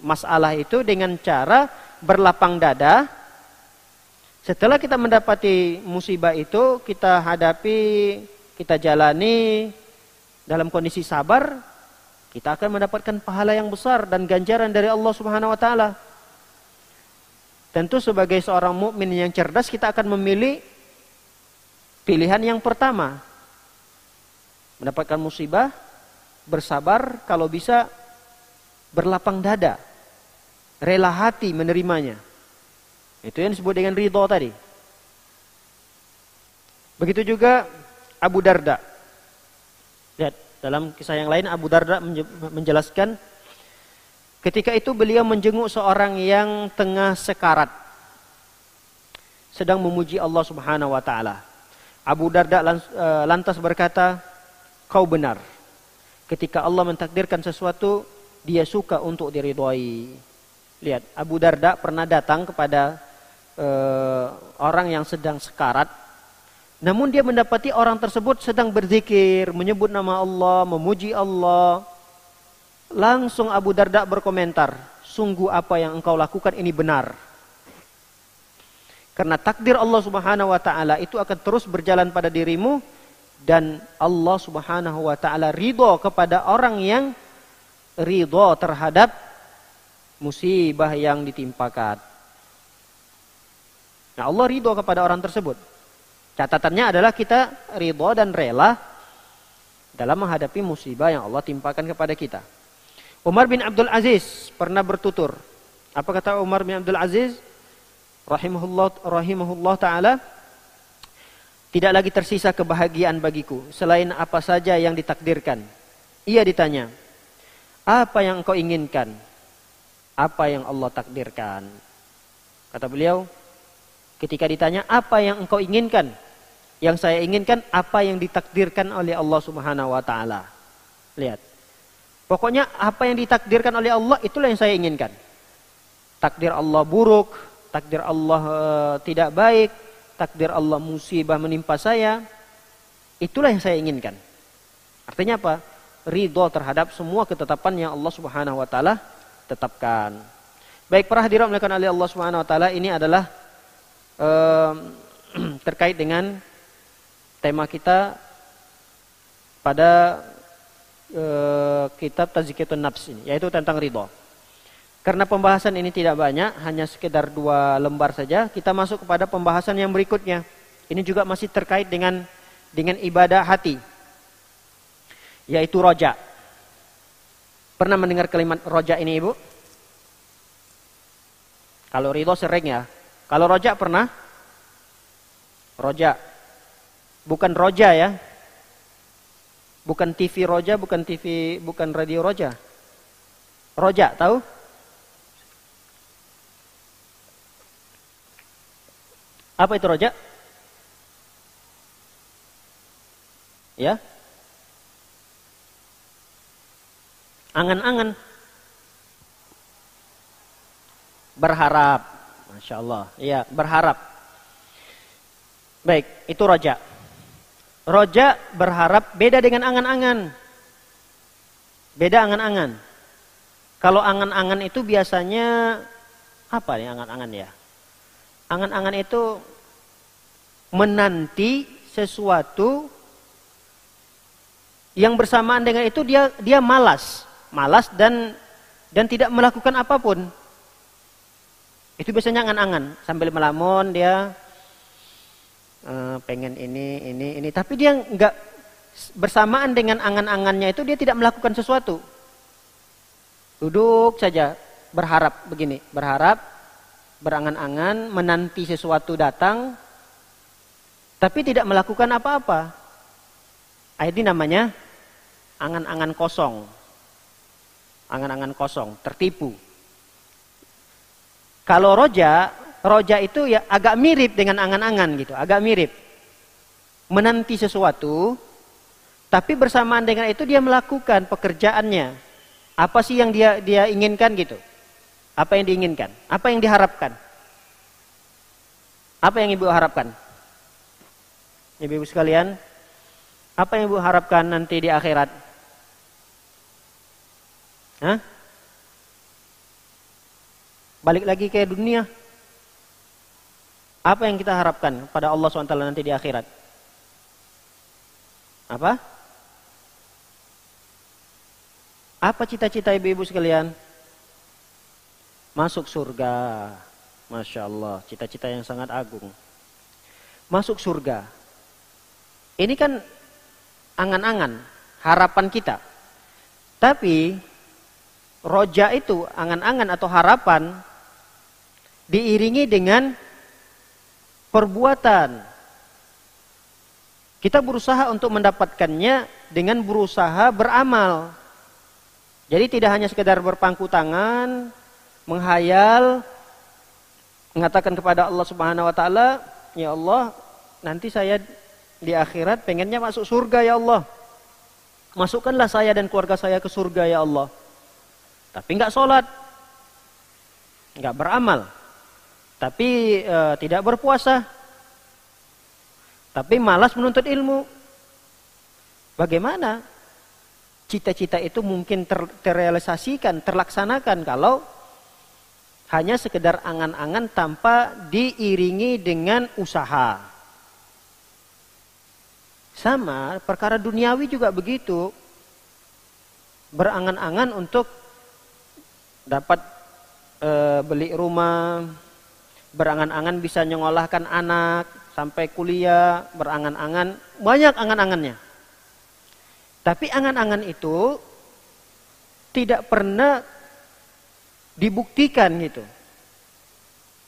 masalah itu dengan cara berlapang dada. Setelah kita mendapati musibah itu, kita hadapi, kita jalani dalam kondisi sabar, kita akan mendapatkan pahala yang besar dan ganjaran dari Allah Subhanahu wa taala. Tentu sebagai seorang mukmin yang cerdas, kita akan memilih pilihan yang pertama. Mendapatkan musibah, bersabar, kalau bisa berlapang dada, rela hati menerimanya. Itu yang disebut dengan ridho tadi. Begitu juga Abu Darda. Lihat, dalam kisah yang lain Abu Darda menjelaskan, ketika itu beliau menjenguk seorang yang tengah sekarat, sedang memuji Allah Subhanahu wa taala. Abu Darda lantas berkata, "Kau benar. Ketika Allah mentakdirkan sesuatu, Dia suka untuk diridhoi." Lihat, Abu Darda pernah datang kepada orang yang sedang sekarat, namun dia mendapati orang tersebut sedang berzikir, menyebut nama Allah, memuji Allah. Langsung Abu Darda berkomentar, "Sungguh apa yang engkau lakukan ini benar. Karena takdir Allah Subhanahu wa taala itu akan terus berjalan pada dirimu, dan Allah Subhanahu wa taala ridho kepada orang yang ridho terhadap musibah yang ditimpakan." Nah, Allah ridho kepada orang tersebut. Catatannya adalah kita ridho dan rela dalam menghadapi musibah yang Allah timpakan kepada kita. Umar bin Abdul Aziz pernah bertutur. Apa kata Umar bin Abdul Aziz? Rahimahullah ta'ala. "Tidak lagi tersisa kebahagiaan bagiku selain apa saja yang ditakdirkan." Ia ditanya, "Apa yang engkau inginkan?" "Apa yang Allah takdirkan." Kata beliau, ketika ditanya apa yang engkau inginkan, yang saya inginkan apa yang ditakdirkan oleh Allah Subhanahu wa taala. Lihat. Pokoknya apa yang ditakdirkan oleh Allah itulah yang saya inginkan. Takdir Allah buruk, takdir Allah tidak baik, takdir Allah musibah menimpa saya, itulah yang saya inginkan. Artinya apa? Ridho terhadap semua ketetapan yang Allah Subhanahu wa taala tetapkan. Baik, para hadirin dimuliakan oleh Allah Subhanahu wa taala, ini adalah terkait dengan tema kita pada kitab Tazkiyatun Nafs ini, yaitu tentang ridho. Karena pembahasan ini tidak banyak, hanya sekedar 2 lembar saja, kita masuk kepada pembahasan yang berikutnya. Ini juga masih terkait dengan ibadah hati, yaitu roja. Pernah mendengar kalimat roja ini, Ibu? Kalau ridho sering ya. Kalau roja pernah? Roja. Bukan roja ya. Bukan TV roja, bukan radio roja. Roja, tahu? Apa itu roja? Ya. Angan-angan. Berharap. Masya Allah. Iya, berharap. Baik, itu roja. Roja berharap beda dengan angan-angan. Beda angan-angan. Kalau angan-angan itu biasanya apa nih angan-angan ya? Angan-angan itu menanti sesuatu yang bersamaan dengan itu dia malas dan tidak melakukan apapun. Itu biasanya angan-angan, sambil melamun dia pengen ini, tapi dia enggak, bersamaan dengan angan-angannya itu dia tidak melakukan sesuatu. Duduk saja berharap begini, berharap, berangan-angan, menanti sesuatu datang, tapi tidak melakukan apa-apa. Ini namanya angan-angan kosong. Angan-angan kosong, tertipu. Kalau roja itu ya agak mirip dengan angan-angan gitu, agak mirip. menanti sesuatu, tapi bersamaan dengan itu dia melakukan pekerjaannya. Apa sih yang dia inginkan gitu? Apa yang diinginkan? Apa yang diharapkan? Apa yang ibu harapkan? Ibu-ibu sekalian, apa yang ibu harapkan nanti di akhirat? Hah? Balik lagi ke dunia. Apa yang kita harapkan pada Allah SWT nanti di akhirat? Apa? Apa cita-cita ibu-ibu sekalian? Masuk surga. Masya Allah, cita-cita yang sangat agung. Masuk surga. Ini kan angan-angan, harapan kita. Tapi roja itu, angan-angan atau harapan, diiringi dengan perbuatan. Kita berusaha untuk mendapatkannya dengan berusaha beramal. Jadi tidak hanya sekedar berpangku tangan, menghayal, mengatakan kepada Allah Subhanahu wa taala, "Ya Allah, nanti saya di akhirat pengennya masuk surga ya Allah. Masukkanlah saya dan keluarga saya ke surga ya Allah." Tapi enggak sholat, enggak beramal, tapi tidak berpuasa, tapi malas menuntut ilmu. Bagaimana cita-cita itu mungkin terrealisasikan, terlaksanakan kalau hanya sekedar angan-angan tanpa diiringi dengan usaha? Sama perkara duniawi juga begitu. Berangan-angan untuk dapat beli rumah, berangan-angan bisa nyengolahkan anak sampai kuliah, berangan-angan, banyak angan-angannya. Tapi angan-angan itu tidak pernah dibuktikan gitu.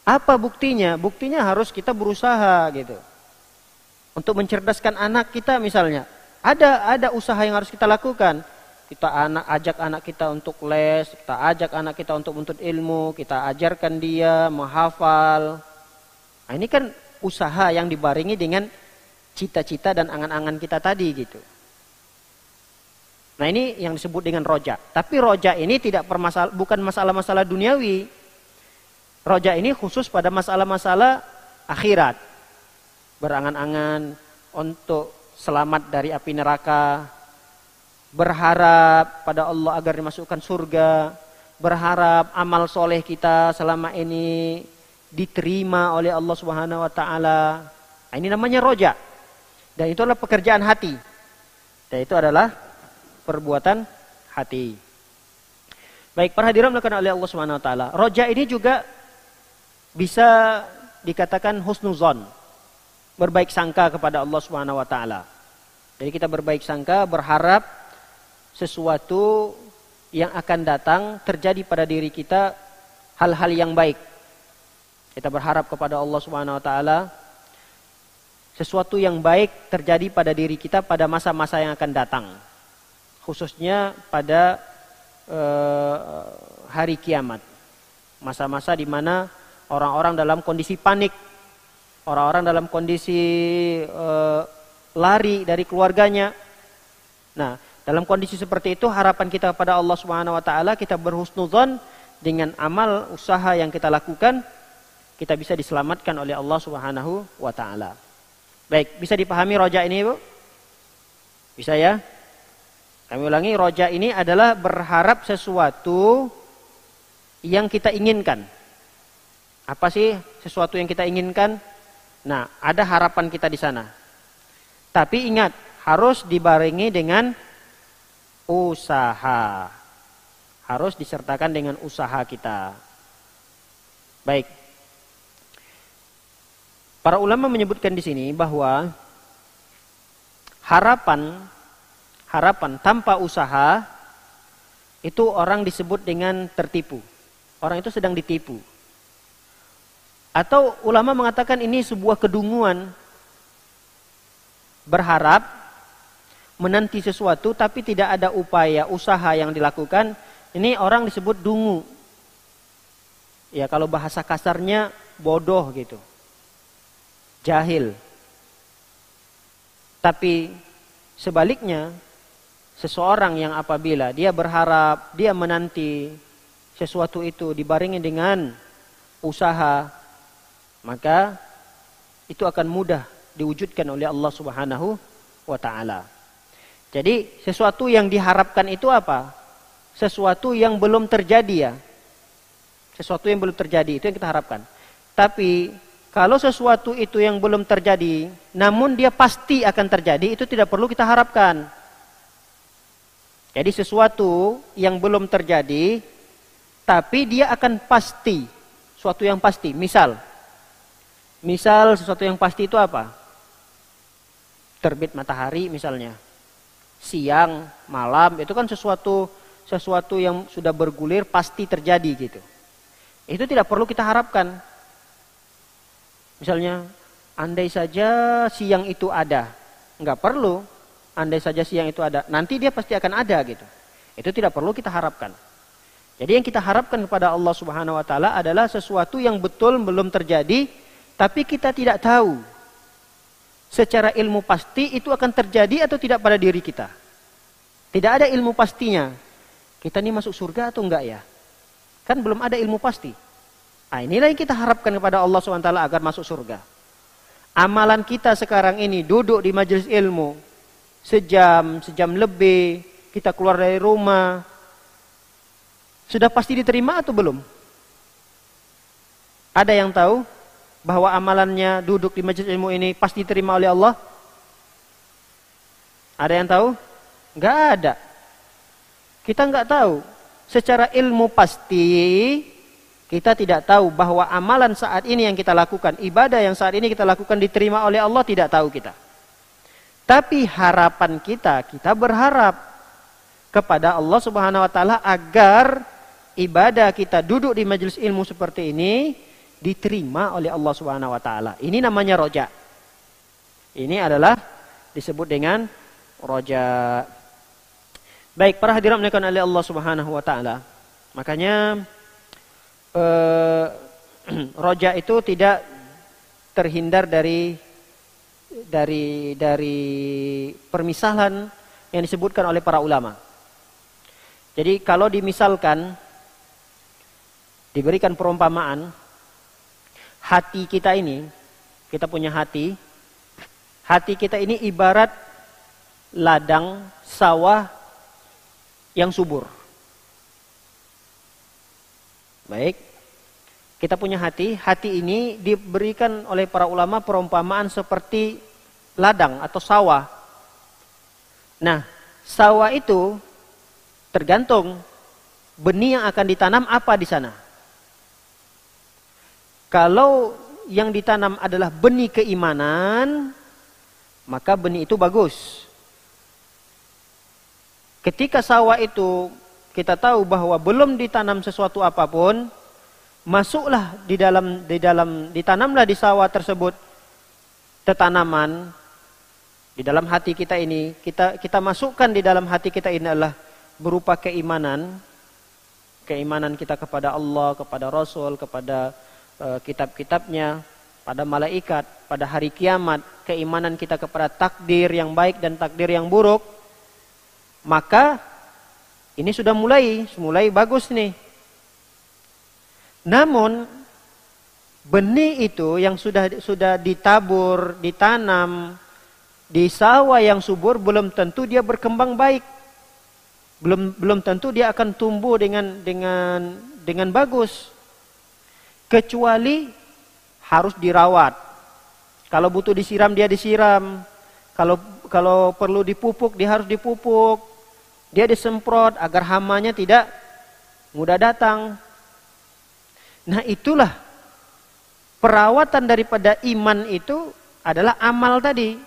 Apa buktinya? Buktinya harus kita berusaha gitu. Untuk mencerdaskan anak kita misalnya, ada usaha yang harus kita lakukan. Kita ajak anak kita untuk les, kita ajak anak kita untuk menuntut ilmu, kita ajarkan dia menghafal. Nah, ini kan usaha yang dibarengi dengan cita-cita dan angan-angan kita tadi gitu. Nah, ini yang disebut dengan roja. Tapi roja ini bukan masalah-masalah duniawi. Roja ini khusus pada masalah-masalah akhirat. Berangan-angan untuk selamat dari api neraka, berharap pada Allah agar dimasukkan surga, berharap amal soleh kita selama ini diterima oleh Allah Subhanahu wa taala. Nah, ini namanya roja. Dan itu adalah pekerjaan hati. Dan itu adalah perbuatan hati. Baik, para hadirin dimuliakan oleh Allah Subhanahu wa taala. Roja ini juga bisa dikatakan husnuzon, berbaik sangka kepada Allah Subhanahu wa taala. Jadi kita berbaik sangka, berharap sesuatu yang akan datang terjadi pada diri kita hal-hal yang baik. Kita berharap kepada Allah Subhanahu wa taala sesuatu yang baik terjadi pada diri kita pada masa-masa yang akan datang. Khususnya pada hari kiamat. Masa-masa di mana orang-orang dalam kondisi panik, orang-orang dalam kondisi lari dari keluarganya. Nah, dalam kondisi seperti itu harapan kita kepada Allah Subhanahu wa taala, kita berhusnudzon dengan amal usaha yang kita lakukan, kita bisa diselamatkan oleh Allah Subhanahu wa taala. Baik, bisa dipahami roja ini, Bu? Bisa ya? Kami ulangi, roja ini adalah berharap sesuatu yang kita inginkan. Apa sih sesuatu yang kita inginkan? Nah, ada harapan kita di sana. Tapi ingat, harus dibarengi dengan usaha. Harus disertakan dengan usaha kita. Baik. Para ulama menyebutkan di sini bahwa harapan tanpa usaha itu orang disebut dengan tertipu. Orang itu sedang ditipu. Atau ulama mengatakan ini sebuah kedunguan. Berharap, menanti sesuatu tapi tidak ada upaya, usaha yang dilakukan. Ini orang disebut dungu. Ya, kalau bahasa kasarnya bodoh gitu. Jahil. Tapi sebaliknya, seseorang yang apabila dia berharap, dia menanti sesuatu itu dibarengi dengan usaha, maka itu akan mudah diwujudkan oleh Allah Subhanahu wa ta'ala. Jadi sesuatu yang diharapkan itu apa? Sesuatu yang belum terjadi ya. Sesuatu yang belum terjadi itu yang kita harapkan. Tapi kalau sesuatu itu yang belum terjadi, namun dia pasti akan terjadi, itu tidak perlu kita harapkan. Jadi sesuatu yang belum terjadi, tapi dia akan pasti. Sesuatu yang pasti. Misal sesuatu yang pasti itu apa? Terbit matahari misalnya. Siang, malam, itu kan sesuatu yang sudah bergulir pasti terjadi gitu. Itu tidak perlu kita harapkan. Misalnya, andai saja siang itu ada. Enggak perlu. Andai saja siang itu ada. Nanti dia pasti akan ada gitu. Itu tidak perlu kita harapkan. Jadi yang kita harapkan kepada Allah Subhanahu wa ta'ala adalah sesuatu yang betul belum terjadi, tapi kita tidak tahu secara ilmu pasti itu akan terjadi atau tidak pada diri kita. Tidak ada ilmu pastinya. Kita ini masuk surga atau enggak ya? Kan belum ada ilmu pasti. Nah, inilah yang kita harapkan kepada Allah SWT agar masuk surga. Amalan kita sekarang ini duduk di majelis ilmu sejam lebih, kita keluar dari rumah, sudah pasti diterima atau belum? Ada yang tahu bahwa amalannya duduk di majelis ilmu ini pasti diterima oleh Allah? Ada yang tahu? Enggak ada. Kita enggak tahu. Secara ilmu pasti kita tidak tahu bahwa amalan saat ini yang kita lakukan, ibadah yang saat ini kita lakukan diterima oleh Allah, tidak tahu kita. Tapi harapan kita berharap kepada Allah Subhanahu wa ta'ala agar ibadah kita duduk di majelis ilmu seperti ini diterima oleh Allah Subhanahu wa ta'ala. Ini namanya roja. Ini adalah disebut dengan roja. Baik, para hadirin dimuliakan oleh Allah Subhanahu wa ta'ala. Makanya roja itu tidak terhindar dari permisalan yang disebutkan oleh para ulama. Jadi kalau dimisalkan, diberikan perumpamaan, hati kita ini, kita punya hati kita ini ibarat ladang sawah yang subur. Baik, kita punya hati ini diberikan oleh para ulama perumpamaan seperti ladang atau sawah. Nah, sawah itu tergantung benih yang akan ditanam apa di sana. Kalau yang ditanam adalah benih keimanan, maka benih itu bagus. Ketika sawah itu kita tahu bahwa belum ditanam sesuatu apapun, masuklah ditanamlah di sawah tersebut tanaman. Di dalam hati kita ini, kita masukkan di dalam hati kita ini adalah berupa keimanan kita kepada Allah, kepada Rasul, kepada kitab-kitabnya, pada malaikat, pada hari kiamat, keimanan kita kepada takdir yang baik dan takdir yang buruk, maka ini sudah mulai bagus nih. Namun benih itu yang sudah ditabur, ditanam di sawah yang subur, belum tentu dia berkembang baik. Belum tentu dia akan tumbuh dengan bagus. Kecuali harus dirawat. Kalau butuh disiram, dia disiram. Kalau perlu dipupuk, dia harus dipupuk. Dia disemprot agar hamanya tidak mudah datang. Nah, itulah perawatan daripada iman itu adalah amal tadi.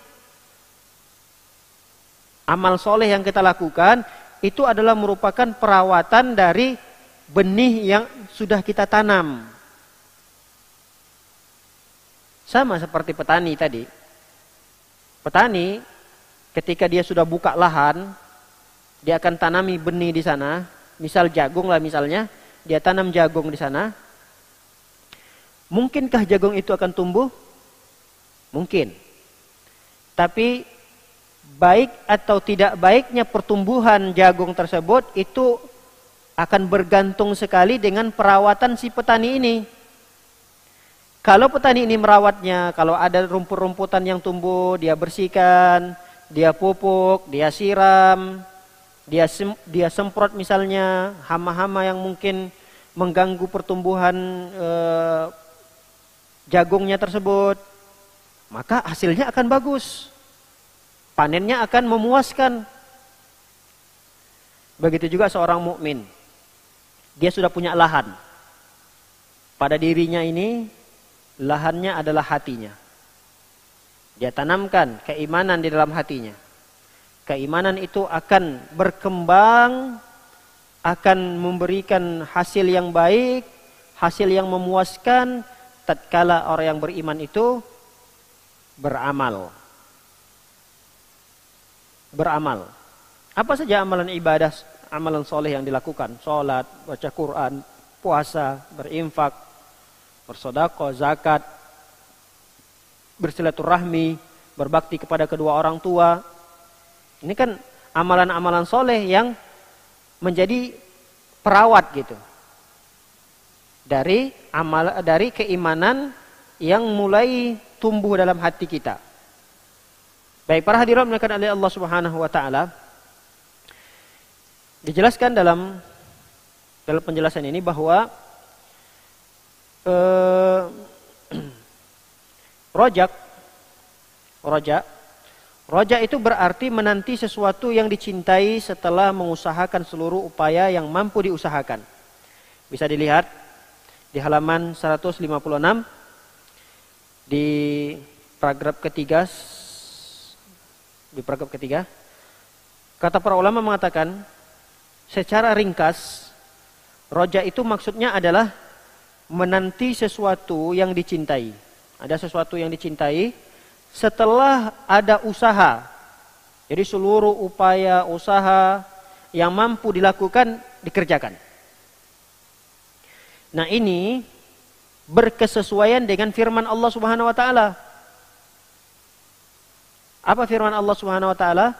Amal soleh yang kita lakukan itu adalah merupakan perawatan dari benih yang sudah kita tanam. Sama seperti petani tadi. Petani ketika dia sudah buka lahan, dia akan tanami benih di sana. Misal jagung lah misalnya, dia tanam jagung di sana. Mungkinkah jagung itu akan tumbuh? Mungkin. Tapi baik atau tidak baiknya pertumbuhan jagung tersebut itu akan bergantung sekali dengan perawatan si petani ini. Kalau petani ini merawatnya, kalau ada rumput-rumputan yang tumbuh, dia bersihkan, dia pupuk, dia siram, dia semprot misalnya hama-hama yang mungkin mengganggu pertumbuhan jagungnya tersebut, maka hasilnya akan bagus. Panennya akan memuaskan. Begitu juga seorang mukmin. Dia sudah punya lahan. Pada dirinya ini, lahannya adalah hatinya. Dia tanamkan keimanan di dalam hatinya. Keimanan itu akan berkembang, akan memberikan hasil yang baik, hasil yang memuaskan, tatkala orang yang beriman itu beramal. Beramal. Apa saja amalan ibadah, amalan soleh yang dilakukan? Sholat, baca Quran, puasa, berinfak, bersedekah, zakat, bersilaturahmi, berbakti kepada kedua orang tua. Ini kan amalan-amalan soleh yang menjadi perawat gitu. Dari keimanan yang mulai tumbuh dalam hati kita. Baik, para hadirin dimuliakan oleh Allah Subhanahu wa taala. Dijelaskan dalam penjelasan ini bahwa roja itu berarti menanti sesuatu yang dicintai setelah mengusahakan seluruh upaya yang mampu diusahakan. Bisa dilihat di halaman 156 di paragraf ketiga. Kata para ulama mengatakan secara ringkas, roja itu maksudnya adalah menanti sesuatu yang dicintai. Ada sesuatu yang dicintai setelah ada usaha. Jadi seluruh upaya usaha yang mampu dilakukan dikerjakan. Nah, ini berkesesuaian dengan firman Allah Subhanahu wa taala. Apa firman Allah Subhanahu wa taala?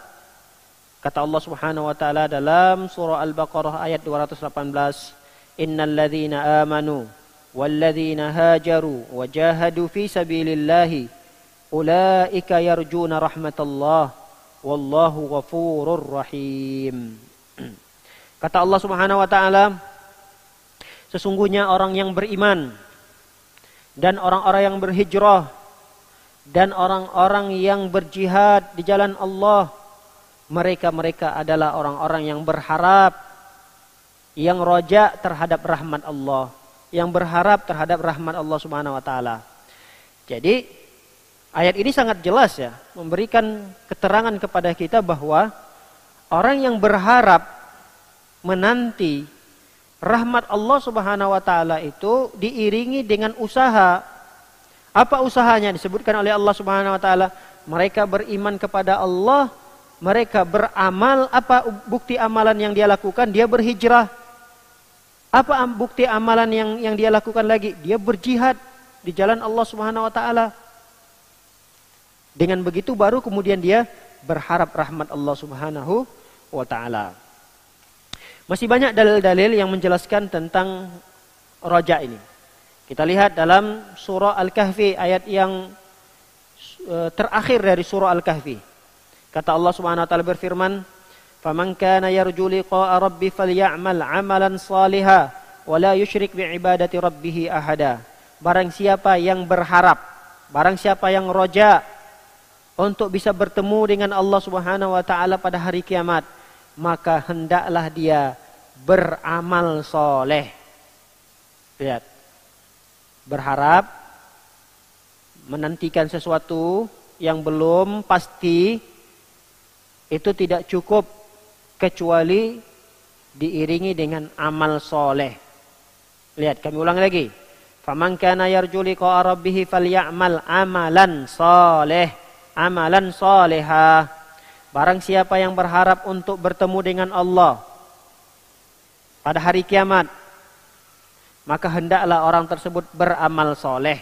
Kata Allah Subhanahu wa taala dalam surah Al-Baqarah ayat 218, "Innal ladzina amanu wal ladzina hajaru wa jahadu fi sabilillahi ulaika yarjuna rahmatallah wallahu ghafurur rahim." Kata Allah Subhanahu wa taala, sesungguhnya orang yang beriman dan orang-orang yang berhijrah dan orang-orang yang berjihad di jalan Allah, mereka adalah orang-orang yang berharap, yang roja terhadap rahmat Allah, yang berharap terhadap rahmat Allah Subhanahu wa taala. Jadi ayat ini sangat jelas ya, memberikan keterangan kepada kita bahwa orang yang berharap menanti rahmat Allah Subhanahu wa taala itu diiringi dengan usaha. Apa usahanya? Disebutkan oleh Allah Subhanahu wa taala, mereka beriman kepada Allah, mereka beramal. Apa bukti amalan yang dia lakukan? Dia berhijrah. Apa bukti amalan yang dia lakukan lagi? Dia berjihad di jalan Allah Subhanahu wa taala. Dengan begitu baru kemudian dia berharap rahmat Allah Subhanahu wa taala. Masih banyak dalil-dalil yang menjelaskan tentang roja ini. Kita lihat dalam surah Al-Kahfi ayat yang terakhir dari surah Al-Kahfi. Kata Allah Subhanahu wa taala berfirman, "Faman kana yarju liqa'a rabbi falya'mal 'amalan shalihan wa la yusyrik bi'ibadati rabbih ahada." Barang siapa yang berharap, barang siapa yang roja untuk bisa bertemu dengan Allah Subhanahu wa taala pada hari kiamat, maka hendaklah dia beramal soleh. Lihat. Berharap, menantikan sesuatu yang belum pasti, itu tidak cukup kecuali diiringi dengan amal soleh. Lihat, kami ulang lagi. Faman kana yarju liqa'a rabbih falyamal amalan soleh, amalan solehah. Barang siapa yang berharap untuk bertemu dengan Allah pada hari kiamat, maka hendaklah orang tersebut beramal soleh.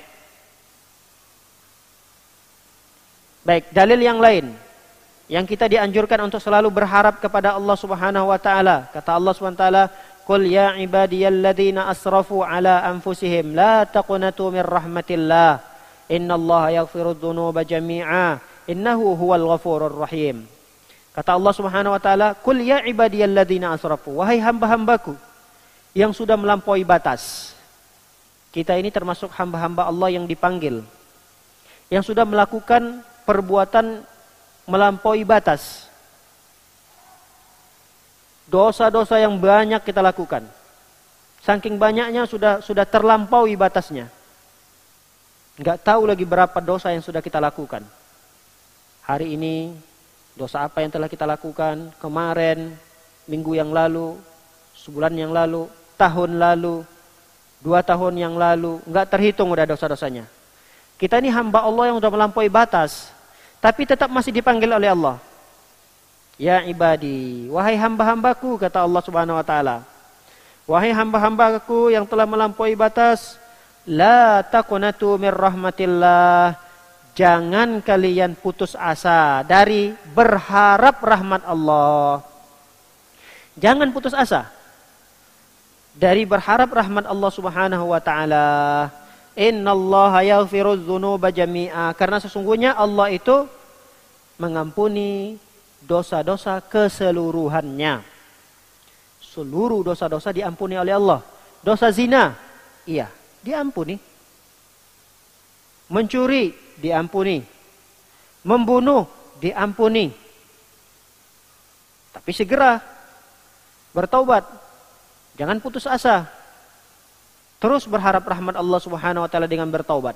Baik, dalil yang lain Yang kita dianjurkan untuk selalu berharap kepada Allah Subhanahu wa taala. Kata Allah Subhanahu wa taala, "Qul ya ibadiyalladzina asrafu ala anfusihim la taqnatu min rahmatillah. Innallaha yaghfirudz dzunuba jami'a. Innahu huwal ghafurur rahim." Kata Allah Subhanahu wa taala, "Qul ya ibadiyalladzina asrafu." Wahai hamba-hambaku yang sudah melampaui batas. Kita ini termasuk hamba-hamba Allah yang dipanggil, yang sudah melakukan perbuatan melampaui batas. Dosa-dosa yang banyak kita lakukan. Saking banyaknya sudah terlampaui batasnya. Enggak tahu lagi berapa dosa yang sudah kita lakukan. Hari ini dosa apa yang telah kita lakukan, kemarin, minggu yang lalu, sebulan yang lalu, tahun lalu, 2 tahun yang lalu, enggak terhitung udah dosa-dosanya. Kita ini hamba Allah yang sudah melampaui batas, tapi tetap masih dipanggil oleh Allah. Ya ibadi, wahai hamba-hambaku, kata Allah Subhanahu wa taala. Wahai hamba-hambaku yang telah melampaui batas, la taqnatu mir rahmatillah. Jangan kalian putus asa dari berharap rahmat Allah. Jangan putus asa dari berharap rahmat Allah Subhanahu wa taala. Innallaha yaghfirudz dzunuba jami'a. Karena sesungguhnya Allah itu mengampuni dosa-dosa keseluruhannya. Seluruh dosa-dosa diampuni oleh Allah. Dosa zina, iya, diampuni. Mencuri, diampuni. Membunuh, diampuni. Tapi segera bertaubat. Jangan putus asa. Terus berharap rahmat Allah Subhanahu wa taala dengan bertaubat.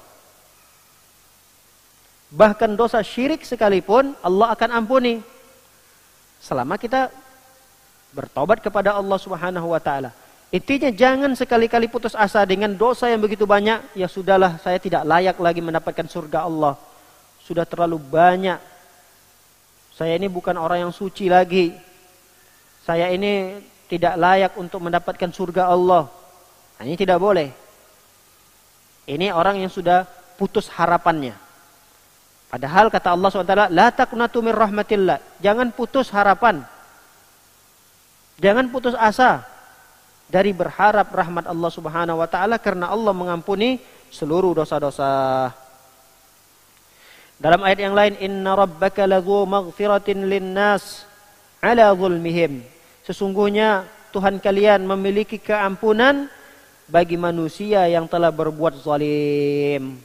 Bahkan dosa syirik sekalipun Allah akan ampuni selama kita bertaubat kepada Allah Subhanahu wa taala. Intinya jangan sekali-kali putus asa dengan dosa yang begitu banyak. Ya sudahlah, saya tidak layak lagi mendapatkan surga Allah. Sudah terlalu banyak. Saya ini bukan orang yang suci lagi. Saya ini tidak layak untuk mendapatkan surga Allah. Nah, ini tidak boleh. Ini orang yang sudah putus harapannya. Padahal kata Allah SWT, la taqnatu mir rahmatillah. Jangan putus harapan. Jangan putus asa dari berharap rahmat Allah Subhanahu wa taala, karena Allah mengampuni seluruh dosa-dosa. Dalam ayat yang lain, inna rabbaka ladzu maghfiratin linnas ala zulmihim. Sesungguhnya Tuhan kalian memiliki keampunan bagi manusia yang telah berbuat zalim.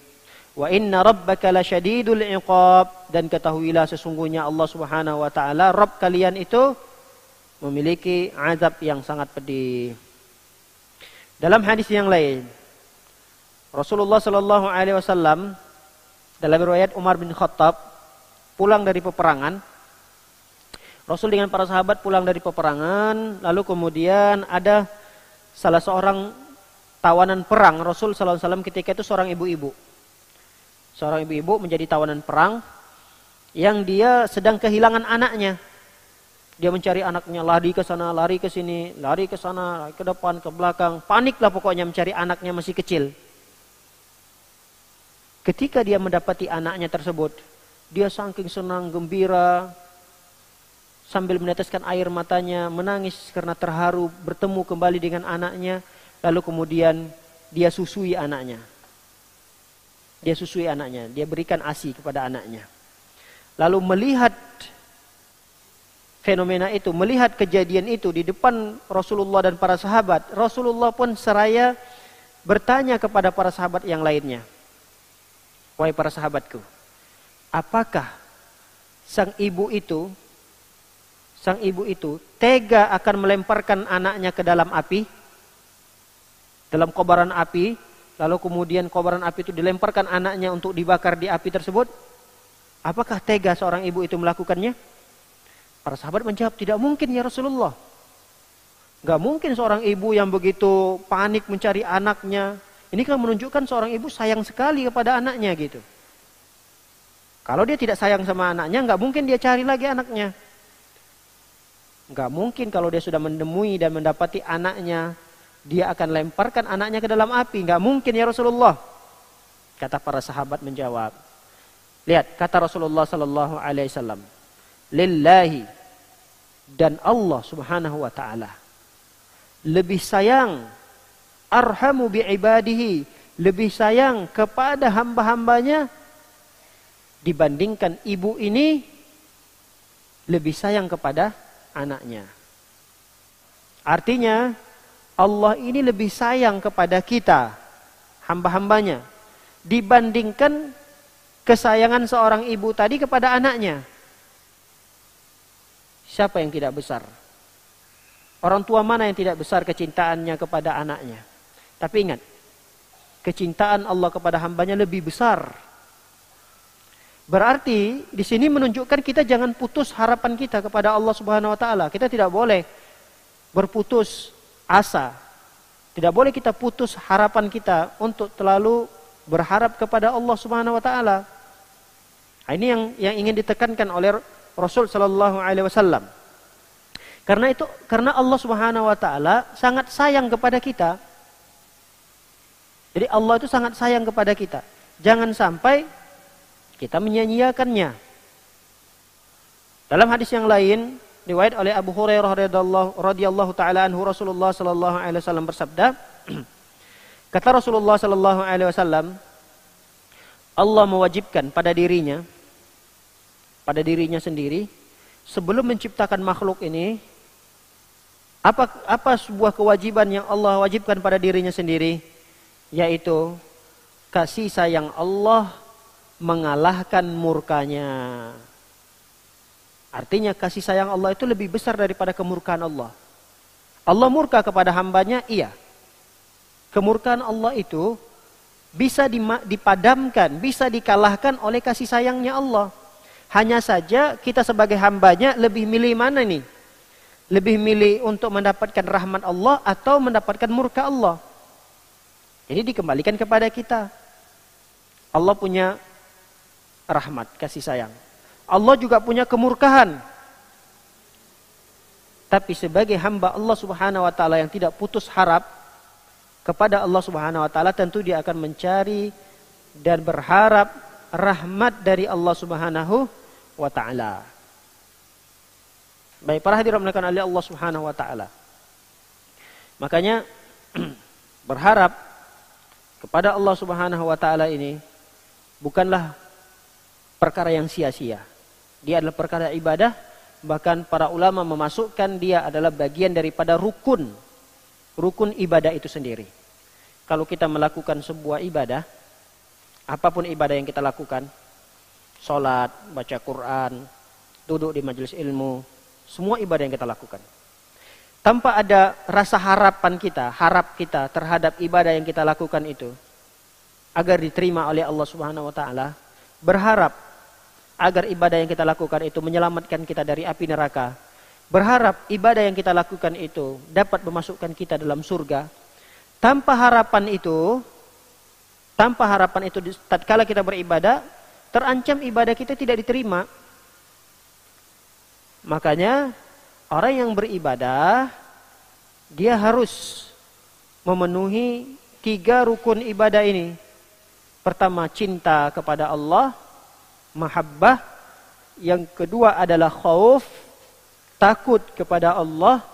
Wa inna rabbaka lasyadidul iqab. Dan ketahuilah sesungguhnya Allah Subhanahu wa taala, Rabb kalian itu memiliki azab yang sangat pedih. Dalam hadis yang lain, Rasulullah sallallahu alaihi wasallam dalam riwayat Umar bin Khattab pulang dari peperangan. Rasul dengan para sahabat pulang dari peperangan, lalu kemudian ada salah seorang tawanan perang Rasul sallallahu alaihi wasallam ketika itu, seorang ibu-ibu. Seorang ibu-ibu menjadi tawanan perang yang dia sedang kehilangan anaknya. Dia mencari anaknya, lari ke sana, lari ke sini, lari ke sana, ke depan, ke belakang. Paniklah pokoknya mencari anaknya masih kecil. Ketika dia mendapati anaknya tersebut, dia saking senang, gembira, sambil meneteskan air matanya, menangis karena terharu bertemu kembali dengan anaknya. Lalu kemudian dia susui anaknya. Dia susui anaknya, dia berikan ASI kepada anaknya. Lalu melihat fenomena itu, melihat kejadian itu di depan Rasulullah dan para sahabat, Rasulullah pun seraya bertanya kepada para sahabat yang lainnya. Wahai para sahabatku, apakah sang ibu itu tega akan melemparkan anaknya ke dalam api, dalam kobaran api, lalu kemudian kobaran api itu dilemparkan anaknya untuk dibakar di api tersebut? Apakah tega seorang ibu itu melakukannya? Para sahabat menjawab, tidak mungkin ya Rasulullah. Gak mungkin seorang ibu yang begitu panik mencari anaknya. Ini kan menunjukkan seorang ibu sayang sekali kepada anaknya gitu. Kalau dia tidak sayang sama anaknya, gak mungkin dia cari lagi anaknya. Gak mungkin kalau dia sudah menemui dan mendapati anaknya, dia akan lemparkan anaknya ke dalam api. Gak mungkin ya Rasulullah. Kata para sahabat menjawab. Lihat kata Rasulullah sallallahu alaihi wasallam. lillahi, dan Allah subhanahu wa ta'ala lebih sayang, arhamu bi'ibadihi, lebih sayang kepada hamba-hambanya dibandingkan ibu ini lebih sayang kepada anaknya. Artinya Allah ini lebih sayang kepada kita, hamba-hambanya, dibandingkan kesayangan seorang ibu tadi kepada anaknya. Siapa yang tidak besar? Orang tua mana yang tidak besar kecintaannya kepada anaknya? Tapi ingat, kecintaan Allah kepada hambanya lebih besar. Berarti di sini menunjukkan kita jangan putus harapan kita kepada Allah Subhanahu wa taala. Kita tidak boleh berputus asa. Tidak boleh kita putus harapan kita untuk terlalu berharap kepada Allah Subhanahu wa taala. Nah, ini yang ingin ditekankan oleh Rasul sallallahu alaihi wasallam. Karena Allah Subhanahu wa taala sangat sayang kepada kita. Jadi Allah itu sangat sayang kepada kita. Jangan sampai kita menyia-nyiakannya. Dalam hadis yang lain riwayat oleh Abu Hurairah radhiyallahu taala anhu, Rasulullah sallallahu alaihi wasallam bersabda, kata Rasulullah sallallahu alaihi wasallam, Allah mewajibkan pada dirinya sendiri sebelum menciptakan makhluk ini, apa sebuah kewajiban yang Allah wajibkan pada dirinya sendiri, yaitu kasih sayang Allah mengalahkan murkanya. Artinya kasih sayang Allah itu lebih besar daripada kemurkaan Allah. Allah murka kepada hambanya, iya. Kemurkaan Allah itu bisa dipadamkan, bisa dikalahkan oleh kasih sayangnya Allah. Hanya saja kita sebagai hambanya lebih milih mana nih? Lebih milih untuk mendapatkan rahmat Allah atau mendapatkan murka Allah? Ini dikembalikan kepada kita. Allah punya rahmat, kasih sayang. Allah juga punya kemurkaan. Tapi sebagai hamba Allah Subhanahu wa taala yang tidak putus harap kepada Allah Subhanahu wa taala, tentu dia akan mencari dan berharap rahmat dari Allah Subhanahu wa taala. Baik, para hadirin dimulakan oleh Allah Subhanahu wa taala. Makanya berharap kepada Allah Subhanahu wa taala ini bukanlah perkara yang sia-sia. Dia adalah perkara ibadah, bahkan para ulama memasukkan dia adalah bagian daripada rukun ibadah itu sendiri. Kalau kita melakukan sebuah ibadah, apapun ibadah yang kita lakukan, sholat, baca Quran, duduk di majelis ilmu, semua ibadah yang kita lakukan, tanpa ada rasa harap kita terhadap ibadah yang kita lakukan itu agar diterima oleh Allah Subhanahu wa taala, berharap agar ibadah yang kita lakukan itu menyelamatkan kita dari api neraka, berharap ibadah yang kita lakukan itu dapat memasukkan kita dalam surga. Tanpa harapan itu tatkala kita beribadah, terancam ibadah kita tidak diterima. Makanya orang yang beribadah, dia harus memenuhi 3 rukun ibadah ini. Pertama, cinta kepada Allah, mahabbah. Yang kedua adalah khauf, takut kepada Allah.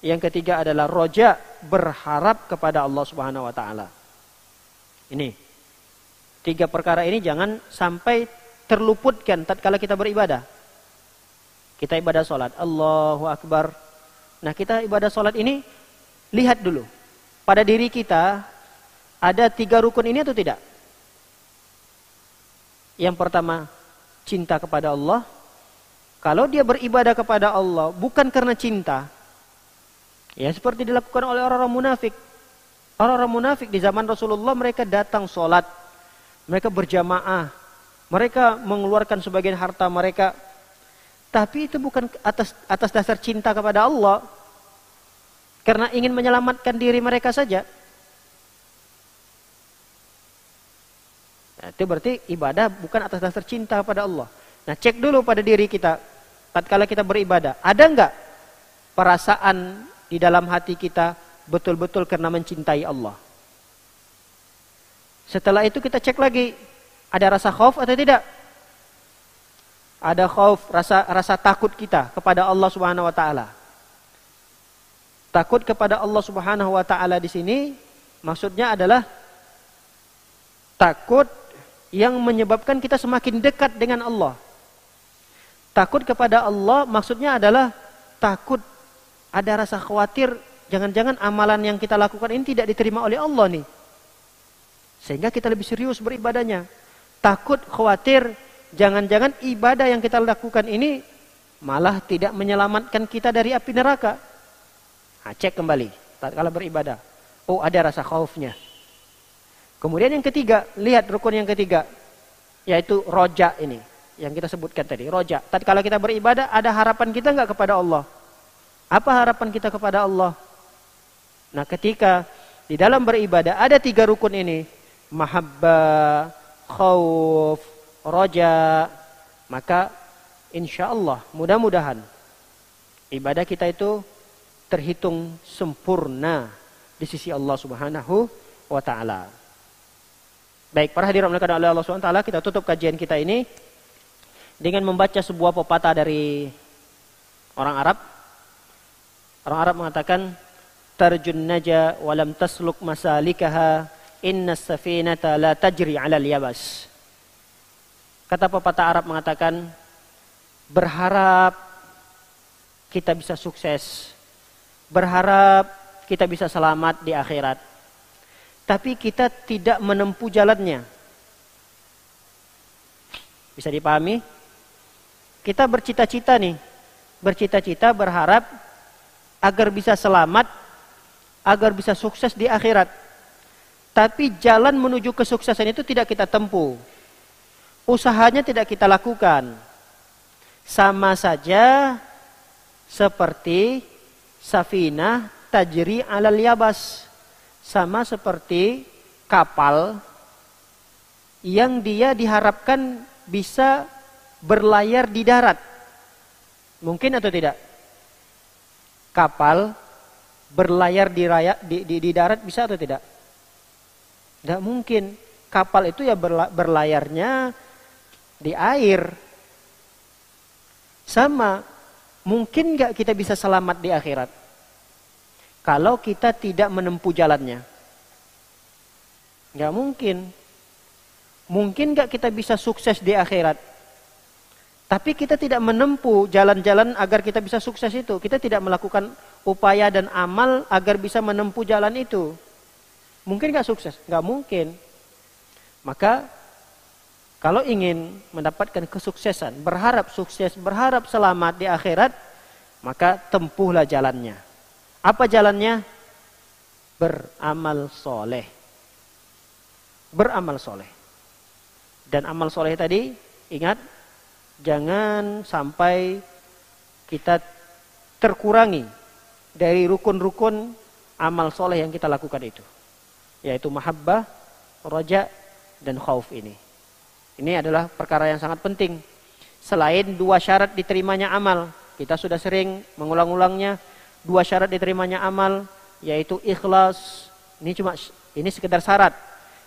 Yang ketiga adalah roja, berharap kepada Allah Subhanahu wa taala. Ini 3 perkara ini jangan sampai terluputkan tatkala kita beribadah. Kita ibadah salat, Allahu Akbar. Nah, kita ibadah salat ini lihat dulu pada diri kita ada 3 rukun ini atau tidak? Yang pertama, cinta kepada Allah. Kalau dia beribadah kepada Allah bukan karena cinta, ya seperti dilakukan oleh orang-orang munafik. Orang-orang munafik di zaman Rasulullah, mereka datang sholat, mereka berjamaah, mereka mengeluarkan sebagian harta mereka, tapi itu bukan atas dasar cinta kepada Allah, karena ingin menyelamatkan diri mereka saja. Nah, itu berarti ibadah bukan atas dasar cinta kepada Allah. Nah, cek dulu pada diri kita tatkala kita beribadah, ada enggak perasaan di dalam hati kita betul-betul karena mencintai Allah? Setelah itu kita cek lagi, ada rasa khauf atau tidak? ada khauf, rasa takut kita kepada Allah Subhanahu wa taala. Takut kepada Allah Subhanahu wa taala di sini maksudnya adalah takut yang menyebabkan kita semakin dekat dengan Allah. Takut kepada Allah maksudnya adalah takut, ada rasa khawatir jangan-jangan amalan yang kita lakukan ini tidak diterima oleh Allah nih. Sehingga kita lebih serius beribadahnya. Takut, khawatir, jangan-jangan ibadah yang kita lakukan ini malah tidak menyelamatkan kita dari api neraka. Cek kembali tatkala beribadah. Oh, ada rasa khaufnya. Kemudian yang ketiga, lihat rukun yang ketiga, yaitu roja ini yang kita sebutkan tadi. Roja. Tatkala kita beribadah, ada harapan kita enggak kepada Allah? Apa harapan kita kepada Allah? Nah, ketika di dalam beribadah ada 3 rukun ini, mahabbah, khauf, roja, maka insya Allah mudah-mudahan ibadah kita itu terhitung sempurna di sisi Allah Subhanahu wa taala. Baik, para hadirin dimulakan oleh Allah Subhanahu wa taala, kita tutup kajian kita ini dengan membaca sebuah pepatah dari orang Arab. Orang Arab mengatakan, tarjun naja walam tasluk masalikaha, inna safinata la tajri 'alal yabas. Kata pepatah Arab mengatakan, berharap kita bisa sukses, berharap kita bisa selamat di akhirat, tapi kita tidak menempuh jalannya. Bisa dipahami? Kita bercita-cita nih, bercita-cita berharap agar bisa selamat, agar bisa sukses di akhirat. Tapi jalan menuju kesuksesan itu tidak kita tempuh. Usahanya tidak kita lakukan. Sama saja seperti safinah tajri 'alal yabas. Sama seperti kapal yang dia diharapkan bisa berlayar di darat. Mungkin atau tidak? Kapal berlayar di darat bisa atau tidak? Tidak mungkin. Kapal itu ya berlayarnya di air. Sama, mungkin nggak kita bisa selamat di akhirat kalau kita tidak menempuh jalannya? Nggak mungkin. Mungkin nggak kita bisa sukses di akhirat, tapi kita tidak menempuh jalan-jalan agar kita bisa sukses itu. Kita tidak melakukan upaya dan amal agar bisa menempuh jalan itu. Mungkin nggak sukses? Nggak mungkin. Maka kalau ingin mendapatkan kesuksesan, berharap sukses, berharap selamat di akhirat, maka tempuhlah jalannya. Apa jalannya? Beramal soleh. Beramal soleh. Dan amal soleh tadi, ingat, jangan sampai kita terkurangi dari rukun-rukun amal soleh yang kita lakukan itu, yaitu mahabbah, roja, dan khauf ini. Ini adalah perkara yang sangat penting. Selain 2 syarat diterimanya amal, kita sudah sering mengulang-ulangnya. 2 syarat diterimanya amal, yaitu ikhlas. Ini sekedar syarat,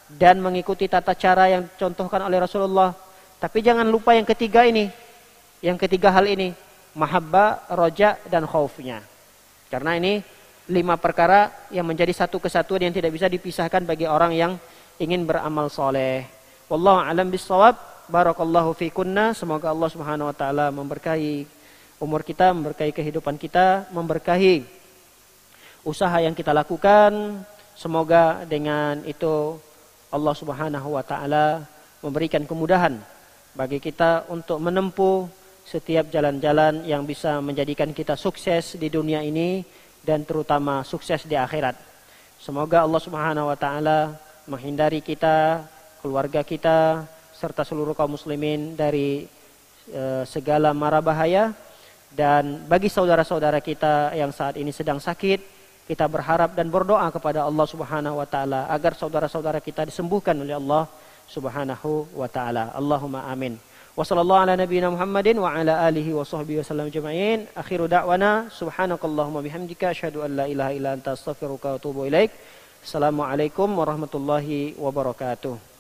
dan mengikuti tata cara yang dicontohkan oleh Rasulullah. Tapi jangan lupa yang ketiga ini, yang ketiga hal ini, mahabbah, roja, dan khaufnya. Karena ini 5 perkara yang menjadi satu kesatuan yang tidak bisa dipisahkan bagi orang yang ingin beramal soleh. Wallahu a'lam bissawab. Barakallahu fikunna. Semoga Allah Subhanahu wa taala memberkahi umur kita, memberkahi kehidupan kita, memberkahi usaha yang kita lakukan. Semoga dengan itu Allah Subhanahu wa taala memberikan kemudahan bagi kita untuk menempuh setiap jalan-jalan yang bisa menjadikan kita sukses di dunia ini dan terutama sukses di akhirat. Semoga Allah Subhanahu wa taala menghindari kita, keluarga kita, serta seluruh kaum muslimin dari segala mara bahaya. Dan bagi saudara-saudara kita yang saat ini sedang sakit, kita berharap dan berdoa kepada Allah Subhanahu wa taala agar saudara-saudara kita disembuhkan oleh Allah Subhanahu wa taala. Allahumma amin. Wa sallallahu ala nabiyyina Muhammadin wa ala alihi wa sahbihi wasallam ajma'in. Akhiru da'wana subhanakallahumma bihamdika asyhadu an la ilaha illa anta astaghfiruka wa atubu ilaik. Assalamualaikum warahmatullahi wabarakatuh.